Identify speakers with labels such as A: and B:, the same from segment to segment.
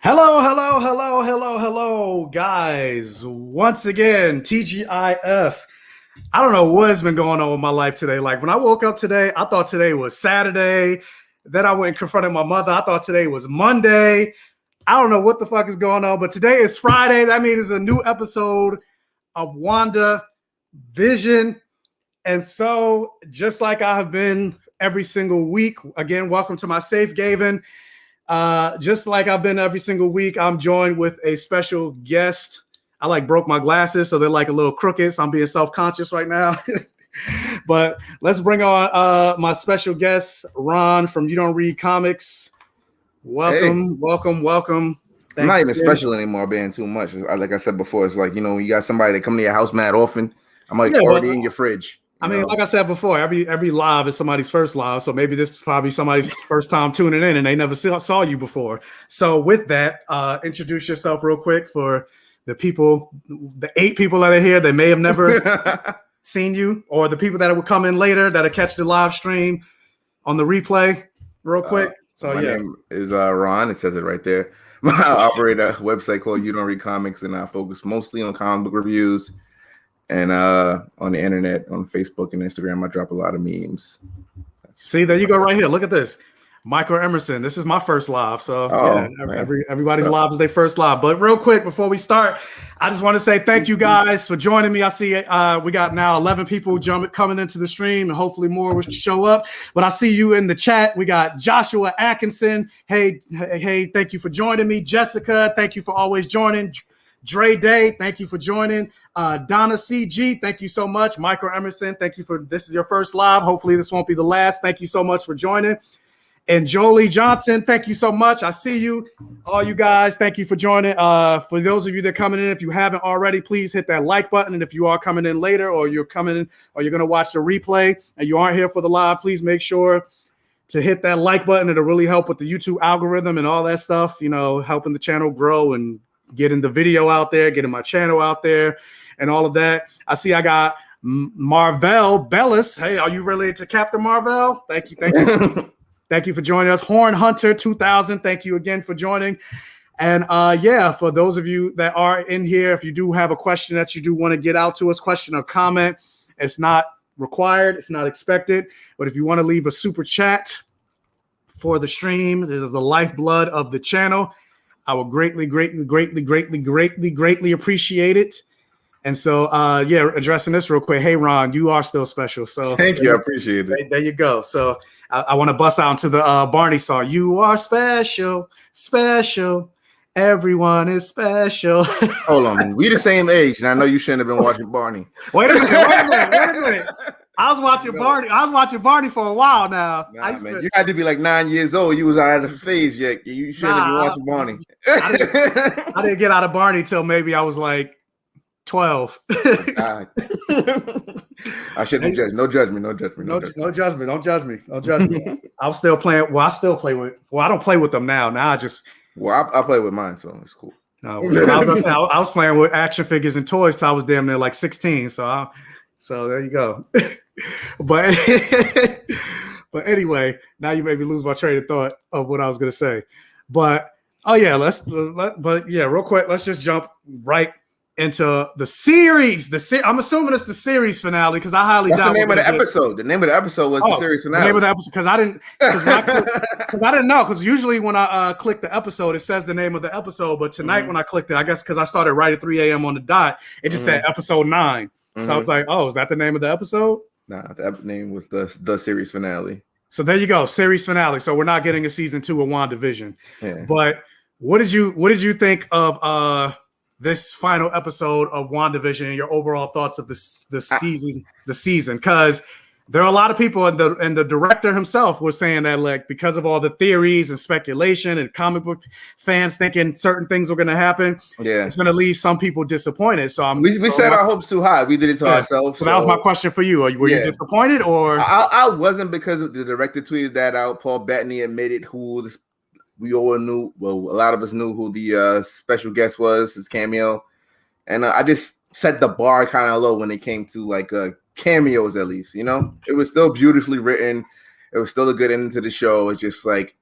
A: Hello, guys. Once again, TGIF. I don't know what has been going on with my life today. Like when I woke up today, I thought today was Saturday. Then I went and confronted my mother. I thought today was Monday. I don't know what the fuck is going on, but today is Friday. That means it's a new episode of WandaVision. And so, just like I have been every single week, again, welcome to my safe haven. Just like I've been every single week, I'm joined with a special guest. I broke my glasses, so they're like a little crooked. So I'm being self-conscious right now. But let's bring on my special guest, Ron from You Don't Read Comics. Welcome.
B: I'm not even special anymore, being too much. Like I said before, it's like, when you got somebody that come to your house mad often, I'm already in your fridge.
A: Like I said before, every live is somebody's first live. So maybe this is probably somebody's first time tuning in and they never saw you before. So with that, introduce yourself real quick for the 8 people that are here that may have never seen you, or the people that will come in later that'll catch the live stream on the replay real quick.
B: My name is Ron. It says it right there. I operate a website called You Don't Read Comics, and I focus mostly on comic book reviews. And on the internet, on Facebook and Instagram, I drop a lot of memes.
A: See, there you go right here. Look at this. Michael Emerson. This is my first live. So everybody's live is their first live. But real quick, before we start, I just want to say thank you guys for joining me. I see we got now 11 people coming into the stream, and hopefully more will show up. But I see you in the chat. We got Joshua Atkinson. Hey, thank you for joining me. Jessica, thank you for always joining. Dre Day, thank you for joining. Donna CG, thank you so much. Michael Emerson, thank you this is your first live. Hopefully this won't be the last. Thank you so much for joining. And Jolie Johnson, thank you so much. I see you. All you guys, thank you for joining. For those of you that are coming in, if you haven't already, please hit that like button. And if you are coming in later, or you're coming in, or you're going to watch the replay and you aren't here for the live, please make sure to hit that like button. It'll really help with the YouTube algorithm and all that stuff, helping the channel grow and getting the video out there, getting my channel out there, and all of that. I see I got Marvel Bellis. Hey, are you related to Captain Marvel? Thank you. Thank you for joining us. Horn Hunter 2000, thank you again for joining. And for those of you that are in here, if you do have a question that you do want to get out to us, question or comment, it's not required, it's not expected. But if you want to leave a super chat for the stream, this is the lifeblood of the channel. I will greatly appreciate it. And so, addressing this real quick. Hey, Ron, you are still special. So
B: thank you. I appreciate it.
A: There you go. So I want to bust out into the Barney song. You are special. Everyone is special.
B: Hold on. We the same age, and I know you shouldn't have been watching Barney.
A: Wait a minute. I was watching Barney for a while now.
B: You had to be like 9 years old. You was out of the phase yet. You shouldn't have been watching Barney.
A: I didn't get out of Barney till maybe I was like 12.
B: I shouldn't judge. No judgment.
A: No judgment. Don't judge me. I was still playing. Well, I still play with. Well, I don't play with them now. Now I just.
B: Well, I play with mine, so it's cool.
A: No, I was playing with action figures and toys till I was damn near like 16. So there you go. But anyway, now you made me lose my train of thought of what I was going to say. But real quick, let's just jump right into the series. I'm assuming it's the series finale because I highly doubt.
B: That's the name of the episode. The name of the episode was the series finale.
A: The name of the episode because I didn't know, because usually when I click the episode, it says the name of the episode. But tonight when I clicked it, I guess because I started right at 3 a.m. on the dot, it just said episode 9. So I was like, oh, is that the name of the episode?
B: Nah, the name was the series finale.
A: So there you go, series finale. So we're not getting a season 2 of WandaVision.
B: Yeah.
A: But what did you think of this final episode of WandaVision and your overall thoughts of the season? Because there are a lot of people, and the director himself was saying that, like, because of all the theories and speculation and comic book fans thinking certain things were going to happen, it's going to leave some people disappointed. So
B: we set our hopes too high. We did it to ourselves.
A: So that was my question for you. Were you disappointed, or
B: I wasn't, because the director tweeted that out. Paul Bettany admitted we all knew. Well, a lot of us knew who the special guest was, his cameo, and I just set the bar kind of low when it came to like cameos, at least. It was still beautifully written. It was still a good ending to the show. It's just like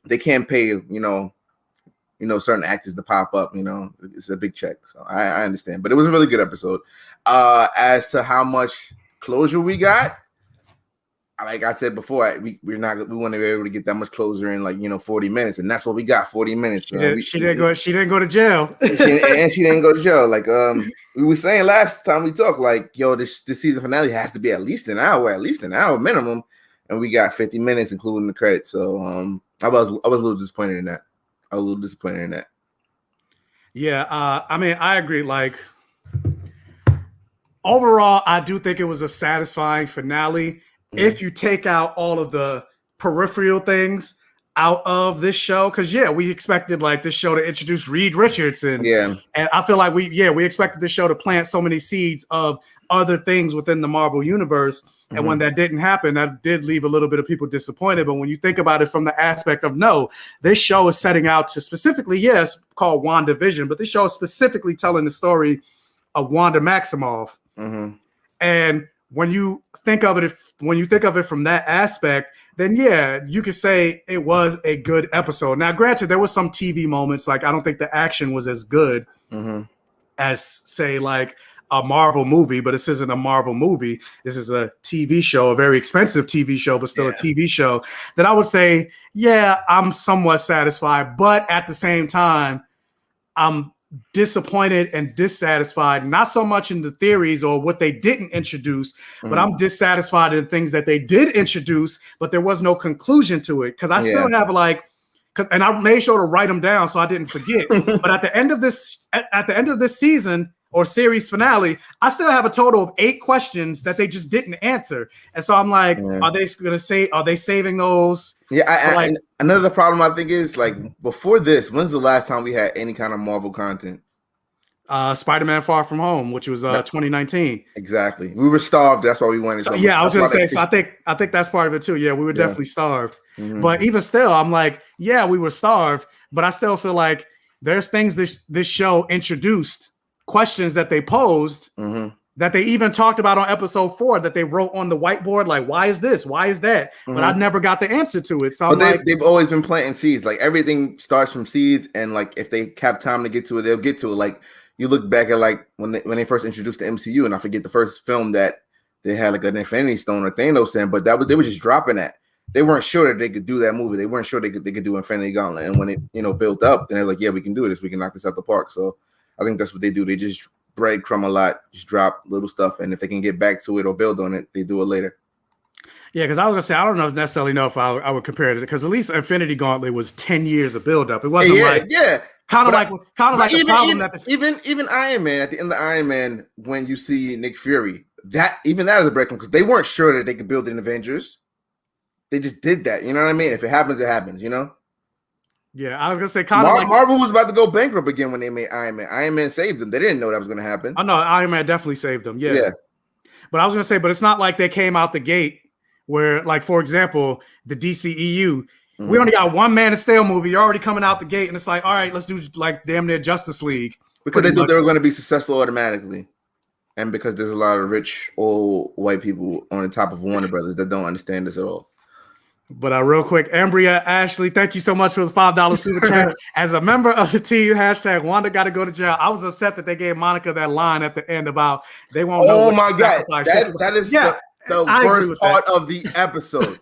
B: they can't pay certain actors to pop up. It's a big check. So I understand. But it was a really good episode. As to how much closure we got, like I said before, we want to be able to get that much closure in 40 minutes, and that's what we got. 40 minutes.
A: She didn't go to jail.
B: She didn't go to jail. Like we were saying last time we talked, like, yo, this season finale has to be at least an hour minimum, and we got 50 minutes including the credits. So I was a little disappointed in that.
A: Yeah, I mean, I agree. Like, overall, I do think it was a satisfying finale. If you take out all of the peripheral things out of this show, because we expected like this show to introduce Reed Richards, and I feel like we expected this show to plant so many seeds of other things within the Marvel universe, and when that didn't happen, that did leave a little bit of people disappointed. But when you think about it from the aspect of this show is setting out to specifically, it's called WandaVision, but this show is specifically telling the story of Wanda Maximoff, and when you think of it from that aspect, then you could say it was a good episode. Now, granted, there was some TV moments, like I don't think the action was as good as, say, like a Marvel movie, but this isn't a Marvel movie. This is a TV show, a very expensive TV show, but still a TV show. Then I would say, I'm somewhat satisfied, but at the same time, I'm disappointed and dissatisfied, not so much in the theories or what they didn't introduce, but I'm dissatisfied in things that they did introduce, but there was no conclusion to it. Because I still have and I made sure to write them down so I didn't forget. But at the end of this season or series finale, I still have a total of 8 questions that they just didn't answer. And so I'm like, are they saving those?
B: Another problem I think is, like, before this, when's the last time we had any kind of Marvel content?
A: Spider-Man Far From Home, which was 2019.
B: Exactly. We were starved. That's why we wanted.
A: So, I was going to say. So I think that's part of it too. Yeah, we were definitely starved. But even still, I'm like, we were starved. But I still feel like there's things this show introduced, questions that they posed, that they even talked about on episode 4, that they wrote on the whiteboard, like, why is this? Why is that? But I never got the answer to it. So
B: they've always been planting seeds. Like, everything starts from seeds, and like if they have time to get to it, they'll get to it. Like, you look back at like when they first introduced the MCU, and I forget the first film that they had like an Infinity Stone or Thanos in, but they were just dropping that. They weren't sure that they could do that movie. They weren't sure they could do Infinity Gauntlet. And when it built up, then they're like, we can do this. We can knock this out the park. So I think that's what they do. They just breadcrumb a lot, just drop little stuff, and if they can get back to it or build on it, they do it later.
A: Yeah, because I was gonna say, I don't necessarily know if I would compare it, because at least Infinity Gauntlet was 10 years of buildup. It wasn't even
B: Iron Man. At the end of Iron Man, when you see Nick Fury, that is a breadcrumb, because they weren't sure that they could build an Avengers. They just did that. You know what I mean? If it happens, it happens.
A: Yeah, I was gonna say
B: Marvel was about to go bankrupt again when they made Iron Man. Iron Man saved them. They didn't know that was gonna happen.
A: I know Iron Man definitely saved them. Yeah. But I was gonna say, but it's not like they came out the gate where, like, for example, the DCEU, we only got one Man of Steel movie. You're already coming out the gate, and it's like, all right, let's do like damn near Justice League,
B: because they thought they were going to be successful automatically, and because there's a lot of rich old white people on the top of Warner Brothers that don't understand this at all.
A: But real quick, Ambria Ashley, thank you so much for the $5 super chat. As a member of the team, hashtag Wanda got to go to jail. I was upset that they gave Monica that line at the end about they won't know.
B: Oh my God, that is the worst part of the episode.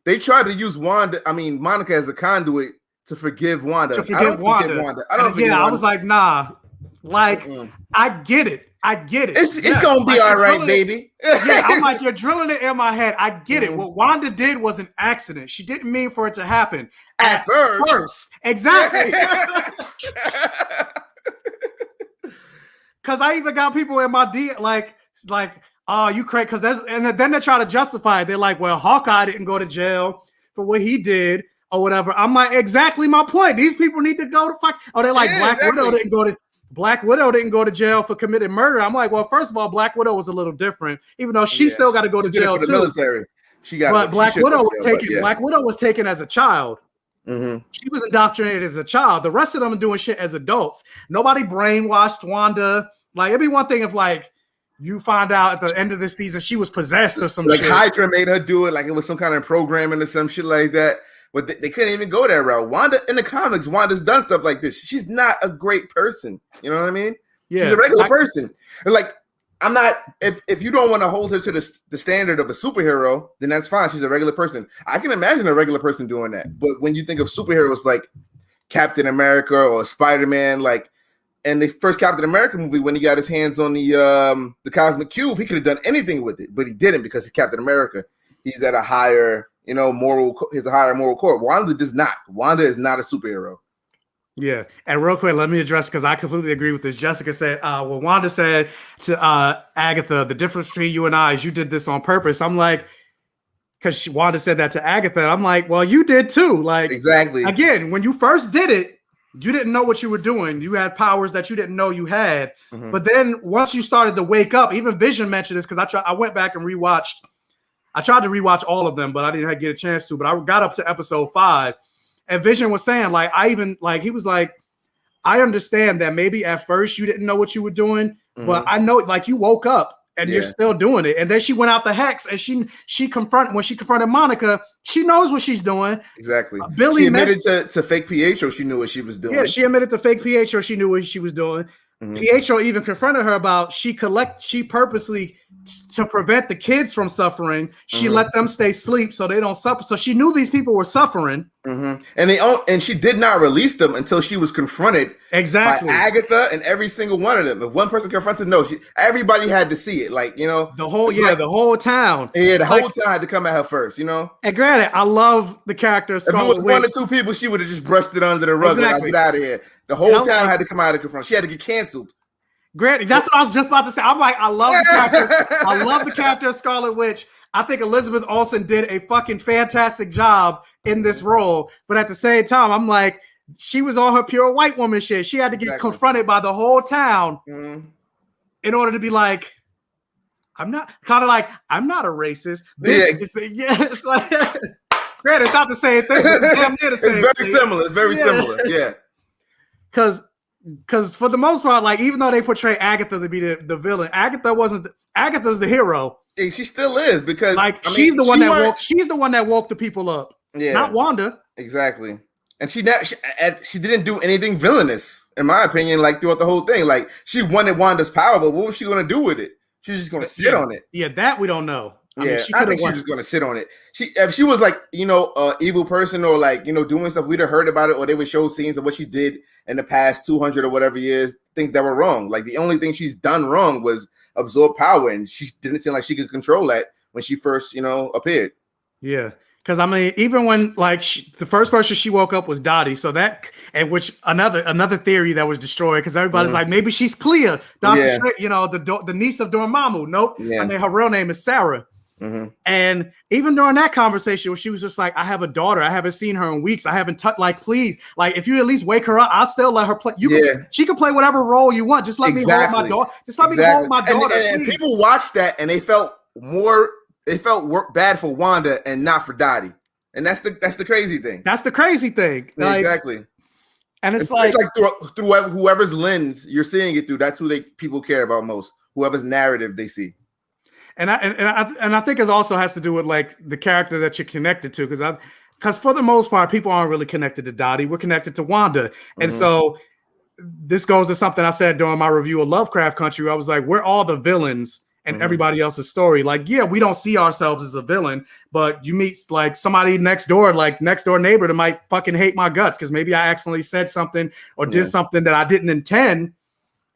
B: They tried to use Monica as a conduit to forgive Wanda. I don't forgive Wanda.
A: I was like, nah. Like, I get it.
B: It's gonna be all right, baby.
A: I'm like, you're drilling it in my head. I get it. What Wanda did was an accident. She didn't mean for it to happen
B: at first.
A: Exactly. Because I even got people in my DM like, oh, you crazy? And then they try to justify it. They're like, well, Hawkeye didn't go to jail for what he did or whatever. I'm like, exactly my point. These people need to go to fuck. Oh, they're like, Black Widow didn't go to jail for committing murder. I'm like, well, first of all, Black Widow was a little different, even though she still got to go to jail too.
B: Military.
A: Black Widow was taken as a child. She was indoctrinated as a child. The rest of them are doing shit as adults. Nobody brainwashed Wanda. Like, it'd be one thing if, like, you find out at the end of this season she was possessed or some shit.
B: Like Hydra made her do it, like it was some kind of programming or some shit like that. but they couldn't even go that route. Wanda in the comics, Wanda's done stuff like this. She's not a great person. You know what I mean? Yeah, she's a regular person. And like, I'm not. If you don't want to hold her to the standard of a superhero, then that's fine. She's a regular person. I can imagine a regular person doing that. But when you think of superheroes like Captain America or Spider-Man, like. And the first Captain America movie, when he got his hands on the Cosmic Cube, he could have done anything with it, but he didn't because he's Captain America. He's at a higher, he's a higher moral core. Wanda does not. Wanda is not a superhero.
A: Yeah, and real quick, let me address because I completely agree with this. Jessica said, well, Wanda said to Agatha, the difference between you and I is you did this on purpose. I'm like, because Wanda said that to Agatha. I'm like, well, you did too. Like, exactly. Again, when you first did it, you didn't know what you were doing. You had powers that you didn't know you had. Mm-hmm. But then once you started to wake up, even Vision mentioned this because I went back and rewatched. I tried to rewatch all of them, but I didn't get a chance to. But I got up to episode 5, and Vision was saying, like, he was like, I understand that maybe at first you didn't know what you were doing, mm-hmm. but I know, like, you woke up. And you're still doing it. And then she went out the hex and she confronted Monica, she knows what she's doing.
B: Exactly. Billy she admitted to fake Pietro she knew what she was doing.
A: Yeah, she admitted to fake Pietro she knew what she was doing. Mm-hmm. Pietro even confronted her about she purposely to prevent the kids from suffering. She let them stay asleep so they don't suffer. So she knew these people were suffering.
B: Mm-hmm. And she did not release them until she was confronted by Agatha and every single one of them. If one person confronted, everybody had to see it. Like,
A: the whole town.
B: Yeah, the whole town had to come at her first,
A: And granted, I love the character.
B: If it was one or two people, she would have just brushed it under the rug. Exactly. Like, get out of here. The whole town had to come out and confront. She had to get canceled.
A: Granted, that's what I was just about to say. I'm like, I love the characters. I love the character of Scarlet Witch. I think Elizabeth Olsen did a fucking fantastic job in this role. But at the same time, I'm like, she was on her pure white woman shit. She had to get confronted by the whole town in order to be like, I'm not a racist. It's like, granted, it's not the same thing. It's damn near the same thing.
B: It's very similar. Yeah.
A: Because for the most part, like, even though they portray Agatha to be the villain, Agatha's the hero.
B: And she still is because
A: she's the one that woke the people up. Yeah, not Wanda.
B: Exactly. And she didn't do anything villainous, in my opinion, like throughout the whole thing. Like, she wanted Wanda's power, but what was she gonna do with it? She was just gonna sit on it.
A: Yeah, that we don't know.
B: I think she was just gonna sit on it. If she was like, evil person or like, doing stuff, we'd have heard about it, or they would show scenes of what she did in the past 200 or whatever years, things that were wrong. Like, the only thing she's done wrong was absorb power, and she didn't seem like she could control that when she first, appeared.
A: Yeah. Because I mean, even when the first person she woke up was Dottie, so that, and which another theory that was destroyed because everybody's like, maybe she's Clea, the niece of Dormammu. Nope, I mean, her real name is Sarah. Mm-hmm. And even during that conversation, she was just like, I have a daughter. I haven't seen her in weeks. I haven't touched. Like, please, like, if you at least wake her up, I'll still let her play. She can play whatever role you want. Just let me hold my daughter. Just let me hold my daughter.
B: And people watched that and they felt bad for Wanda and not for Dottie. And that's the crazy thing.
A: That's the crazy thing. Like,
B: exactly.
A: And it's like
B: through whoever's lens you're seeing it through, that's who people care about most. Whoever's narrative they see.
A: And I think it also has to do with like the character that you're connected to, because for the most part, people aren't really connected to Dottie. We're connected to Wanda, and so this goes to something I said during my review of Lovecraft Country. I was like, we're all the villains in everybody else's story. Like, yeah, we don't see ourselves as a villain, but you meet like somebody next door neighbor that might fucking hate my guts because maybe I accidentally said something or did something that I didn't intend,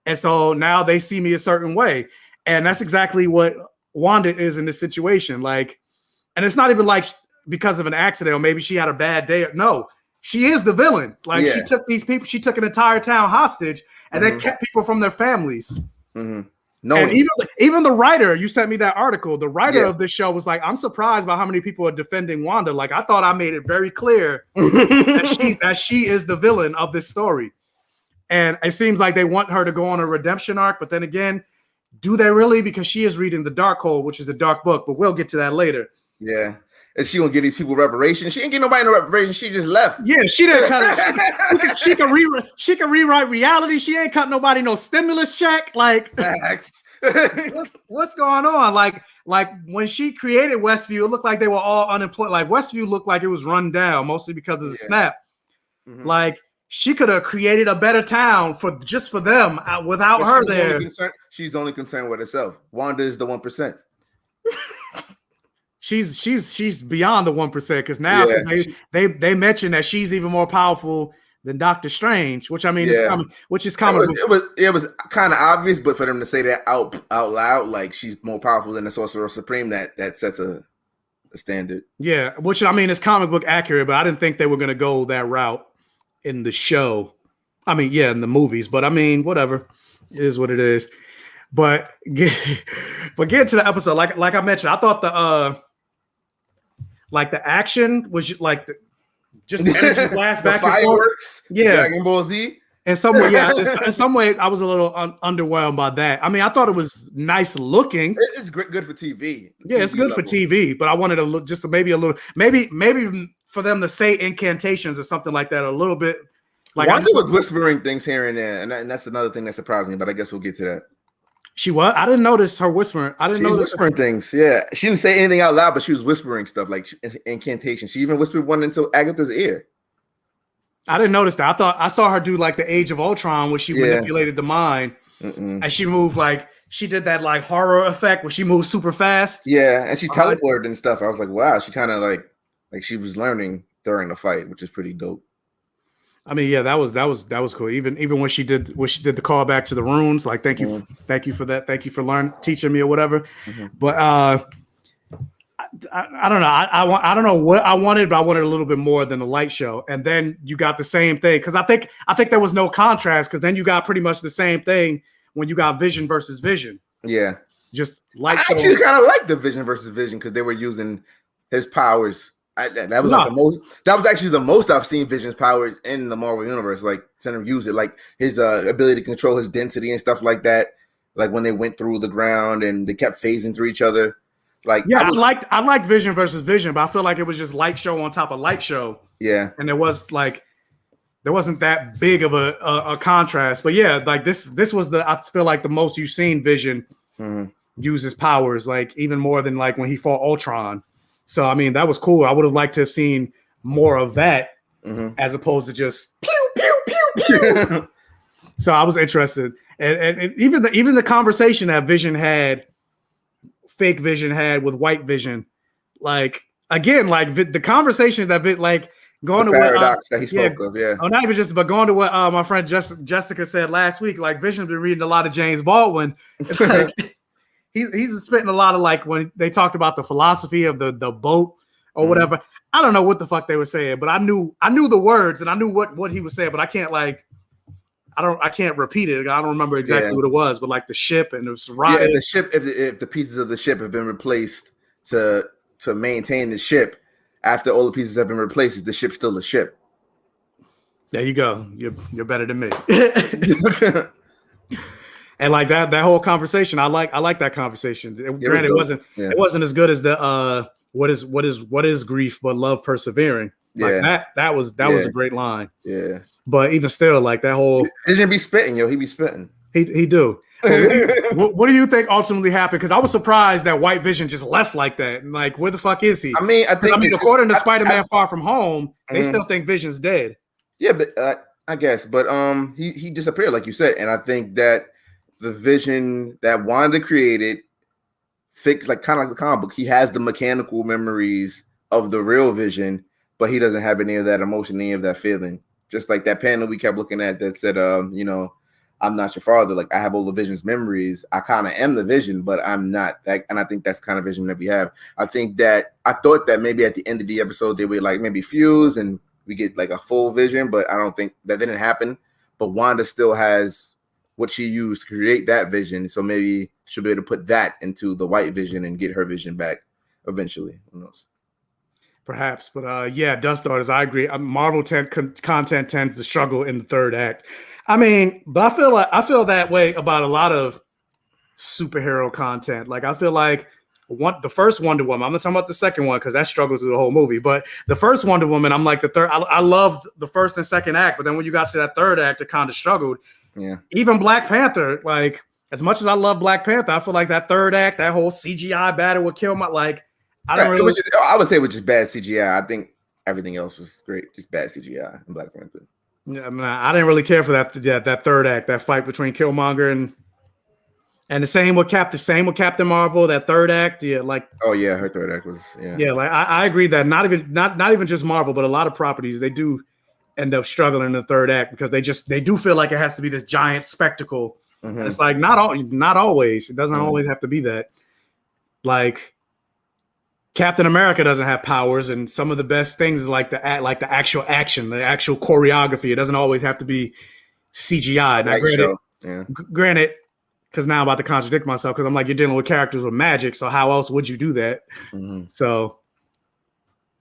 A: and so now they see me a certain way, and that's exactly what Wanda is in this situation. Like, and it's not even like because of an accident or maybe she had a bad day. No, she is the villain. Like, she took these people, she took an entire town hostage and then kept people from their families. No, and even the writer, you sent me that article. The writer of this show was like, I'm surprised by how many people are defending Wanda. Like, I thought I made it very clear that she is the villain of this story. And it seems like they want her to go on a redemption arc, but then again, do they really? Because she is reading The Darkhold, which is a dark book, but we'll get to that later.
B: Yeah. And she gonna get these people reparations. She ain't get nobody no reparations. She just left.
A: Yeah, she didn't cut it. She can rewrite reality. She ain't cut nobody no stimulus check. Like, what's going on? Like like when she created Westview, it looked like they were all unemployed. Like Westview looked like it was run down mostly because of the snap. Mm-hmm. Like she could have created a better town for them without her there.
B: She's only concerned with herself. Wanda is the 1%.
A: She's beyond the 1% because now they mentioned that she's even more powerful than Doctor Strange, which I mean is common.
B: It was kind of obvious, but for them to say that out loud, like she's more powerful than the Sorcerer Supreme, that sets a standard.
A: Yeah, which I mean is comic book accurate, but I didn't think they were going to go that route in the show. I mean, yeah, in the movies, but I mean, whatever. It is what it is. But getting to the episode, like I mentioned, I thought the action was like just the energy blast back and
B: fireworks,
A: forth. Yeah,
B: Dragon Ball Z.
A: In some way, I was a little underwhelmed by that. I mean, I thought it was nice looking.
B: It's good for TV.
A: Yeah, it's good for TV, but I wanted to look just maybe a little, maybe for them to say incantations or something like that a little bit. Like
B: Wanda was whispering things here and there, and that's another thing that surprised me. But I guess we'll get to that.
A: She was. I didn't notice her whispering. She was
B: whispering things. Yeah, she didn't say anything out loud, but she was whispering stuff like incantation. She even whispered one into Agatha's ear.
A: I didn't notice that. I thought I saw her do like the Age of Ultron where she manipulated the mind, and she moved like she did that like horror effect where she moved super fast.
B: Yeah, and she teleported and stuff. I was like, wow, she kind of like she was learning during the fight, which is pretty dope.
A: I mean, yeah, that was cool. Even when she did the call back to the runes, like thank you for that, thank you for teaching me or whatever. But I don't know. I don't know what I wanted, but I wanted a little bit more than the light show. And then you got the same thing because I think there was no contrast because then you got pretty much the same thing when you got Vision versus Vision.
B: Yeah,
A: just light.
B: I actually kind of like the Vision versus Vision because they were using his powers. That was actually the most I've seen Vision's powers in the Marvel universe. Like, seen him use it, like his ability to control his density and stuff like that. Like when they went through the ground and they kept phasing through each other. Like,
A: yeah, I liked Vision versus Vision, but I feel like it was just light show on top of light show.
B: Yeah,
A: and there wasn't that big of a contrast. But yeah, like this was I feel like the most you've seen Vision use his powers, like even more than like when he fought Ultron. So, I mean, that was cool. I would have liked to have seen more of that as opposed to just pew, pew, pew, pew. So I was interested. And even the conversation that fake Vision had with white Vision, like, again, like the conversation that like going to
B: paradox that he spoke of, yeah.
A: Oh, not even just, but going to what my friend Jessica said last week, like Vision's been reading a lot of James Baldwin. It's like, He's spitting a lot of like when they talked about the philosophy of the boat or whatever. I don't know what the fuck they were saying, but I knew the words and I knew what he was saying, but I can't I can't repeat it. I don't remember exactly what it was, but like the ship and it was
B: right. Yeah, the ship, if the pieces of the ship have been replaced to maintain the ship, after all the pieces have been replaced, is the ship still a ship?
A: There you go. You're better than me. And like that whole conversation, I like that conversation. Granted, it wasn't as good as the what is grief but love persevering. Like that was a great line.
B: Yeah.
A: But even still, like that whole
B: Vision be spitting, yo. He be spitting.
A: He do. What do you think ultimately happened? Because I was surprised that White Vision just left like that. And like, where the fuck is he?
B: I mean,
A: according to Spider-Man Far From Home, they still think Vision's dead.
B: Yeah, but I guess, but he disappeared, like you said, and I think that the Vision that Wanda created fixed, like kind of like the comic book. He has the mechanical memories of the real Vision, but he doesn't have any of that emotion, any of that feeling. Just like that panel we kept looking at that said, I'm not your father. Like, I have all the Vision's memories. I kind of am the Vision, but I'm not that. And I think that's kind of Vision that we have. I thought that maybe at the end of the episode, they would like maybe fuse and we get like a full Vision, but I don't think that didn't happen. But Wanda still has what she used to create that Vision. So maybe she'll be able to put that into the White Vision and get her Vision back eventually. Who knows?
A: Perhaps. But Dust Daughters, I agree. Marvel content tends to struggle in the third act. I mean, but I feel that way about a lot of superhero content. Like, I feel like the first Wonder Woman, I'm not talking about the second one because that struggled through the whole movie, but the first Wonder Woman, I'm like the third. I loved the first and second act, but then when you got to that third act, it kind of struggled.
B: Yeah.
A: Even Black Panther, like as much as I love Black Panther, I feel like that third act, that whole CGI battle would kill my like. I don't really.
B: I would say it was just bad CGI. I think everything else was great, just bad CGI in Black Panther.
A: Yeah, I mean, I didn't really care for that third act, that fight between Killmonger and the same with Captain Marvel, that third act. Yeah, like
B: her third act was
A: yeah. Like I agree that not even just Marvel, but a lot of properties they do end up struggling in the third act because they do feel like it has to be this giant spectacle. Mm-hmm. It's like not always. It doesn't always have to be that. Like Captain America doesn't have powers, and some of the best things like the actual action, the actual choreography. It doesn't always have to be CGI. Now, granted, because now I'm about to contradict myself because I'm like, you're dealing with characters with magic, so how else would you do that? Mm-hmm. So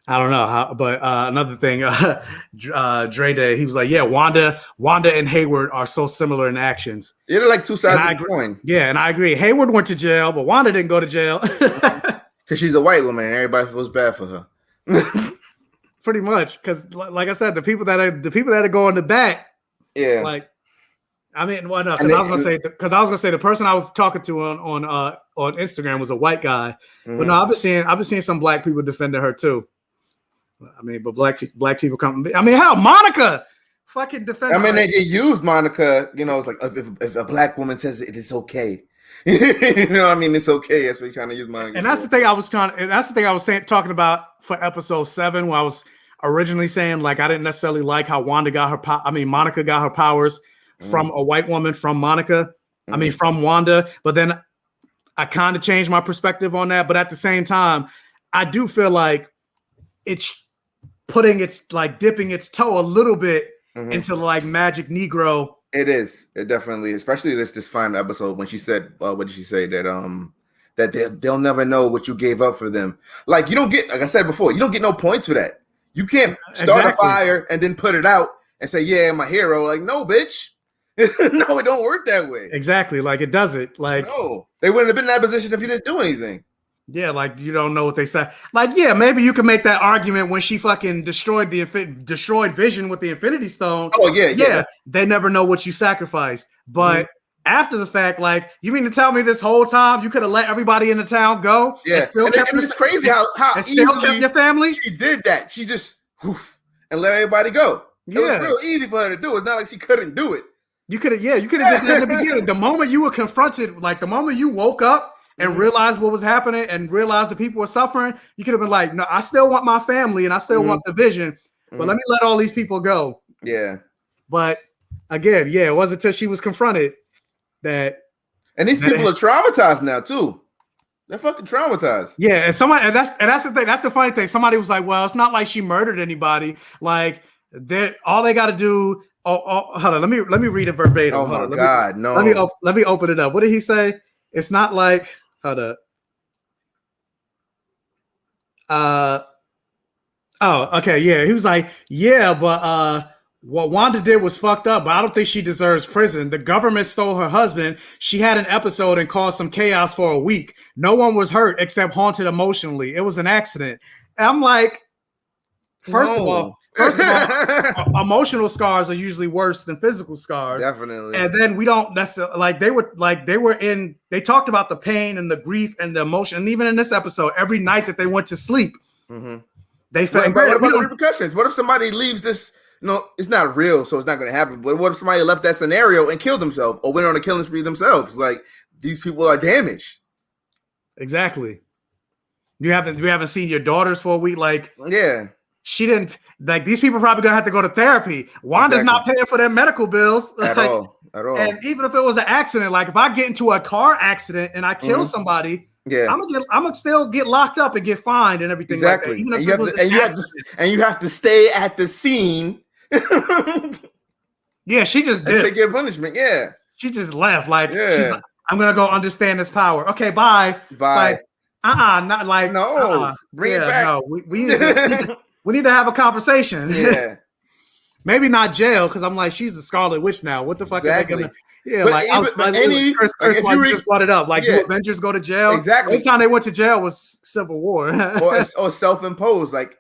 A: I don't know but another thing, Dre Day, he was like, yeah, Wanda and Hayward are so similar in actions.
B: Yeah, they're like two sides of the coin.
A: Yeah, and I agree. Hayward went to jail, but Wanda didn't go to jail.
B: Because she's a white woman and everybody feels bad for her.
A: Pretty much, because like I said, the people that are going to bat,
B: yeah.
A: Like, I mean, well, no, because I was gonna say the person I was talking to on Instagram was a white guy, but no, I've been seeing some black people defending her too. I mean, but black people come. I mean, how Monica fucking defended.
B: I mean, they used Monica. You know, it's like if a black woman says it is okay. You know, I mean, it's okay. That's what you're trying to use Monica.
A: And that's the thing I was talking about for episode 7, where I was originally saying like I didn't necessarily like how Monica got her powers from a white woman, from Monica. I mean, from Wanda. But then I kind of changed my perspective on that. But at the same time, I do feel like it's dipping its toe a little bit into like Magic Negro.
B: It is. It definitely, especially this final episode when she said, what did she say? That they'll never know what you gave up for them. Like, you don't get, like I said before, you don't get no points for that. You can't start a fire and then put it out and say, yeah, I'm a hero. Like, no, bitch. No, it don't work that way.
A: Exactly. Like, it doesn't. Like,
B: no, they wouldn't have been in that position if you didn't do anything.
A: Yeah, like you don't know what they say. Like, yeah, maybe you can make that argument when she fucking destroyed Vision with the Infinity Stone.
B: Oh yeah.
A: They never know what you sacrificed. But after the fact, like, you mean to tell me this whole time you could have let everybody in the town go?
B: Yeah, and it's crazy how
A: still kept your family.
B: She did that. She just and let everybody go. It was real easy for her to do. It's not like she couldn't do it.
A: You could have just did it in the beginning. The moment you were confronted, like the moment you woke up and realized what was happening and realized the people were suffering, you could have been like, no, I still want my family and I still want the Vision, but let me let all these people go.
B: Yeah.
A: But again, it wasn't until she was confronted that.
B: And these people are traumatized now too. They're fucking traumatized.
A: Yeah, and that's the thing. That's the funny thing. Somebody was like, well, it's not like she murdered anybody. Like, all they got to do. Oh, hold on. Let me read it verbatim.
B: Oh my God, no.
A: Let me open it up. What did he say? It's not like. Hold up. Oh, okay, yeah. He was like, yeah, but what Wanda did was fucked up, but I don't think she deserves prison. The government stole her husband. She had an episode and caused some chaos for a week. No one was hurt except haunted emotionally. It was an accident. And I'm like, first of all, emotional scars are usually worse than physical scars.
B: Definitely.
A: And then we don't necessarily they talked about the pain and the grief and the emotion. And even in this episode, every night that they went to sleep, they felt.
B: What about the repercussions? What if somebody leaves this? It's not real, so it's not going to happen. But what if somebody left that scenario and killed themselves or went on a killing spree themselves? Like, these people are damaged.
A: Exactly. You haven't seen your daughters for a week. Like,
B: yeah.
A: She didn't like these people probably gonna have to go to therapy. Wanda's not paying for their medical bills
B: at all.
A: And even if it was an accident, like if I get into a car accident and I kill somebody, I'm gonna still get locked up and get fined and everything.
B: Exactly.
A: Like
B: that. You have to stay at the scene.
A: Yeah, she just did
B: take your punishment. Yeah,
A: she just left. Like she's like, I'm gonna go understand this power. Okay, bye.
B: Bye.
A: Like, not like
B: no. Bring it back.
A: No, we need to have a conversation.
B: Yeah.
A: Maybe not jail, because I'm like, she's the Scarlet Witch now. What the fuck are they gonna? Yeah,
B: but
A: you just brought it up. Like, do Avengers go to jail?
B: Exactly.
A: Every time they went to jail was Civil War.
B: or self-imposed. Like,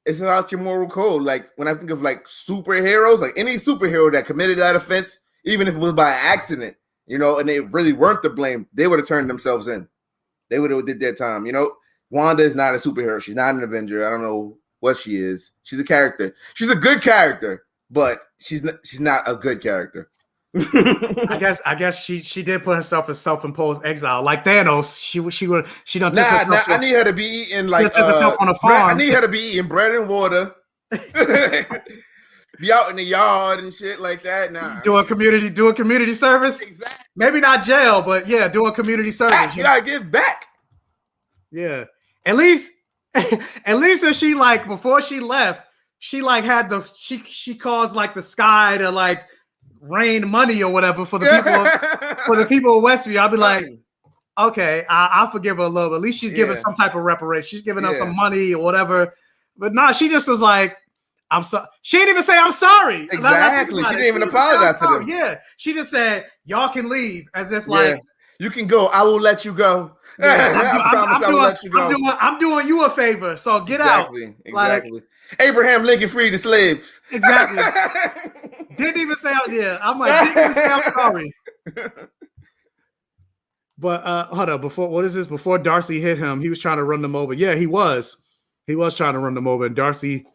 B: it's about your moral code. Like, when I think of like superheroes, like any superhero that committed that offense, even if it was by accident, you know, and they really weren't to blame, they would have turned themselves in. They would have did their time, you know. Wanda is not a superhero. She's not an Avenger. I don't know what she is. She's a character. She's a good character, but she's not a good character.
A: I guess she did put herself in self-imposed exile, like Thanos. She don't.
B: I need her to be eating like
A: on a farm.
B: I need her to be eating bread and water. Be out in the yard and shit like that. Nah.
A: Doing community service.
B: Exactly.
A: Maybe not jail, but yeah, doing community service.
B: You gotta give back.
A: Yeah. At least if she like before she left, she like had she caused like the sky to like rain money or whatever for the people of Westview. I'll be like, okay, I'll forgive her a little. But at least she's giving some type of reparation. She's giving us some money or whatever. But nah, she just was like, I'm sorry. She didn't even say I'm sorry.
B: Exactly. She didn't even apologize to them.
A: Yeah. She just said, y'all can leave, as if like
B: you can go. I will let you go. I promise I will let you go.
A: I'm doing you a favor. So get out.
B: Exactly. Like, Abraham Lincoln freed the slaves.
A: Exactly. Didn't even say I'm like, didn't even say I'm sorry. But hold up, before Darcy hit him, he was trying to run them over. Yeah, he was trying to run them over, and Darcy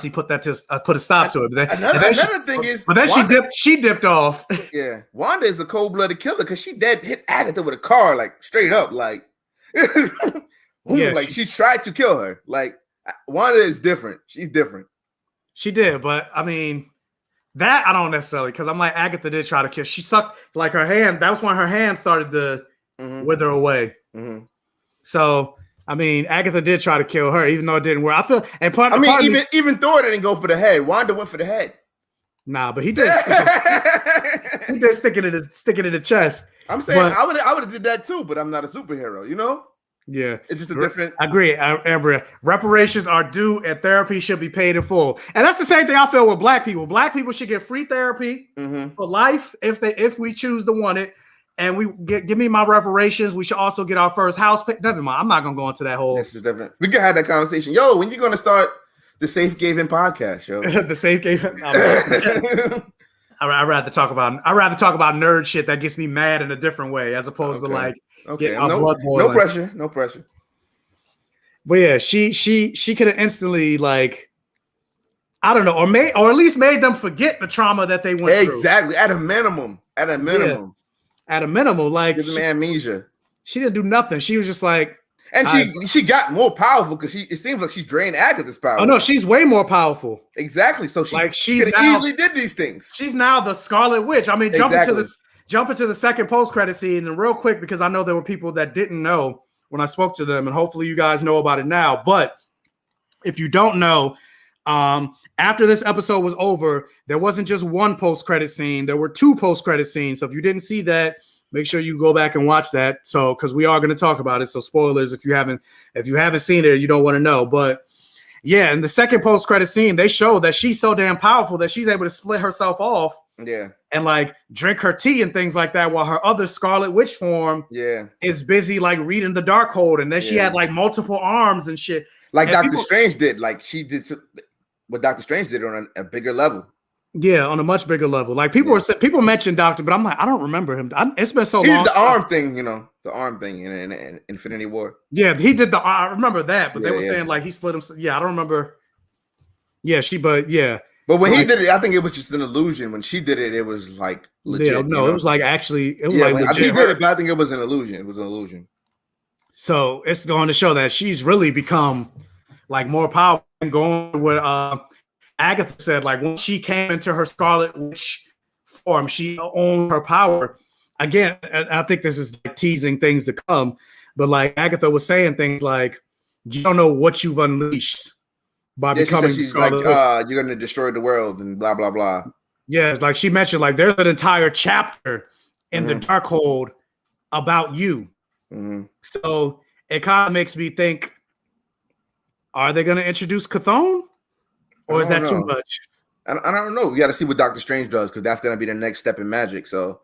A: put a stop to it.
B: Another thing is,
A: but then Wanda, she dipped off.
B: Yeah, Wanda is a cold-blooded killer because she hit Agatha with a car, like straight up, like, like she tried to kill her. Like Wanda is different. She's different.
A: She did, but I mean, that I don't necessarily, because I'm like, Agatha did try to kill. She sucked like her hand. That was when her hand started to wither away. Mm-hmm. So. I mean, Agatha did try to kill her, even though it didn't work. I feel, and
B: even Thor didn't go for the head. Wanda went for the head.
A: Nah, but he did. He did stick it in the chest.
B: I'm saying I would have did that too, but I'm not a superhero, you know.
A: Yeah,
B: it's just a different.
A: I agree. Reparations are due, and therapy should be paid in full. And that's the same thing I feel with Black people. Black people should get free therapy for life if we choose to want it. And we give me my reparations. We should also get our first house. Never mind. I'm not gonna go into that whole.
B: This is different. We can have that conversation. Yo, when you gonna start the Safe Haven podcast, yo?
A: The Safe Haven. I'd rather talk about nerd shit that gets me mad in a different way, as opposed to like
B: no pressure.
A: But yeah, she could have instantly like, I don't know, or at least made them forget the trauma that they went through.
B: Exactly. At a minimum.
A: Yeah. At a minimum, like
B: give them amnesia.
A: She didn't do nothing. She was just like,
B: and she got more powerful because it seems like she drained Agatha's power.
A: Oh no, she's way more powerful.
B: Exactly. So she easily did these things.
A: She's now the Scarlet Witch. I mean, jump into the second post-credit scene, and real quick, because I know there were people that didn't know when I spoke to them, and hopefully you guys know about it now. But if you don't know, after this episode was over, there wasn't just one post-credit scene. There were two post-credit scenes. So if you didn't see that, make sure you go back and watch that. So, because we are going to talk about it. So spoilers, if you haven't seen it, you don't want to know. But yeah, in the second post-credit scene, they show that she's so damn powerful that she's able to split herself off.
B: Yeah.
A: And like drink her tea and things like that, while her other Scarlet Witch form is busy like reading the Darkhold. And then she had like multiple arms and shit.
B: Like Doctor Strange did. Like she did what Doctor Strange did on a bigger level.
A: Yeah, on a much bigger level. Like people mention Doctor, but I'm like, I don't remember him. It's been so long.
B: He's the arm thing, the arm thing in Infinity War.
A: Yeah, he did I remember that, but they were saying like he split him. Yeah, I don't remember. Yeah,
B: But when he did it, I think it was just an illusion. When she did it, it was like legit.
A: Yeah, no, it was like actually. It was like legit.
B: He did it, but I think it was an illusion. It was an illusion.
A: So it's going to show that she's really become like more powerful and going with Agatha said, like when she came into her Scarlet Witch form, she owned her power. Again, I think this is like teasing things to come, but like Agatha was saying things like, you don't know what you've unleashed by becoming Scarlet Witch.
B: You're going to destroy the world and blah, blah, blah.
A: Yeah, like she mentioned, like there's an entire chapter in the Darkhold about you. Mm-hmm. So it kind of makes me think, are they going to introduce Chthon? Or is that too much?
B: I don't know. We got to see what Doctor Strange does, because that's going to be the next step in magic. So,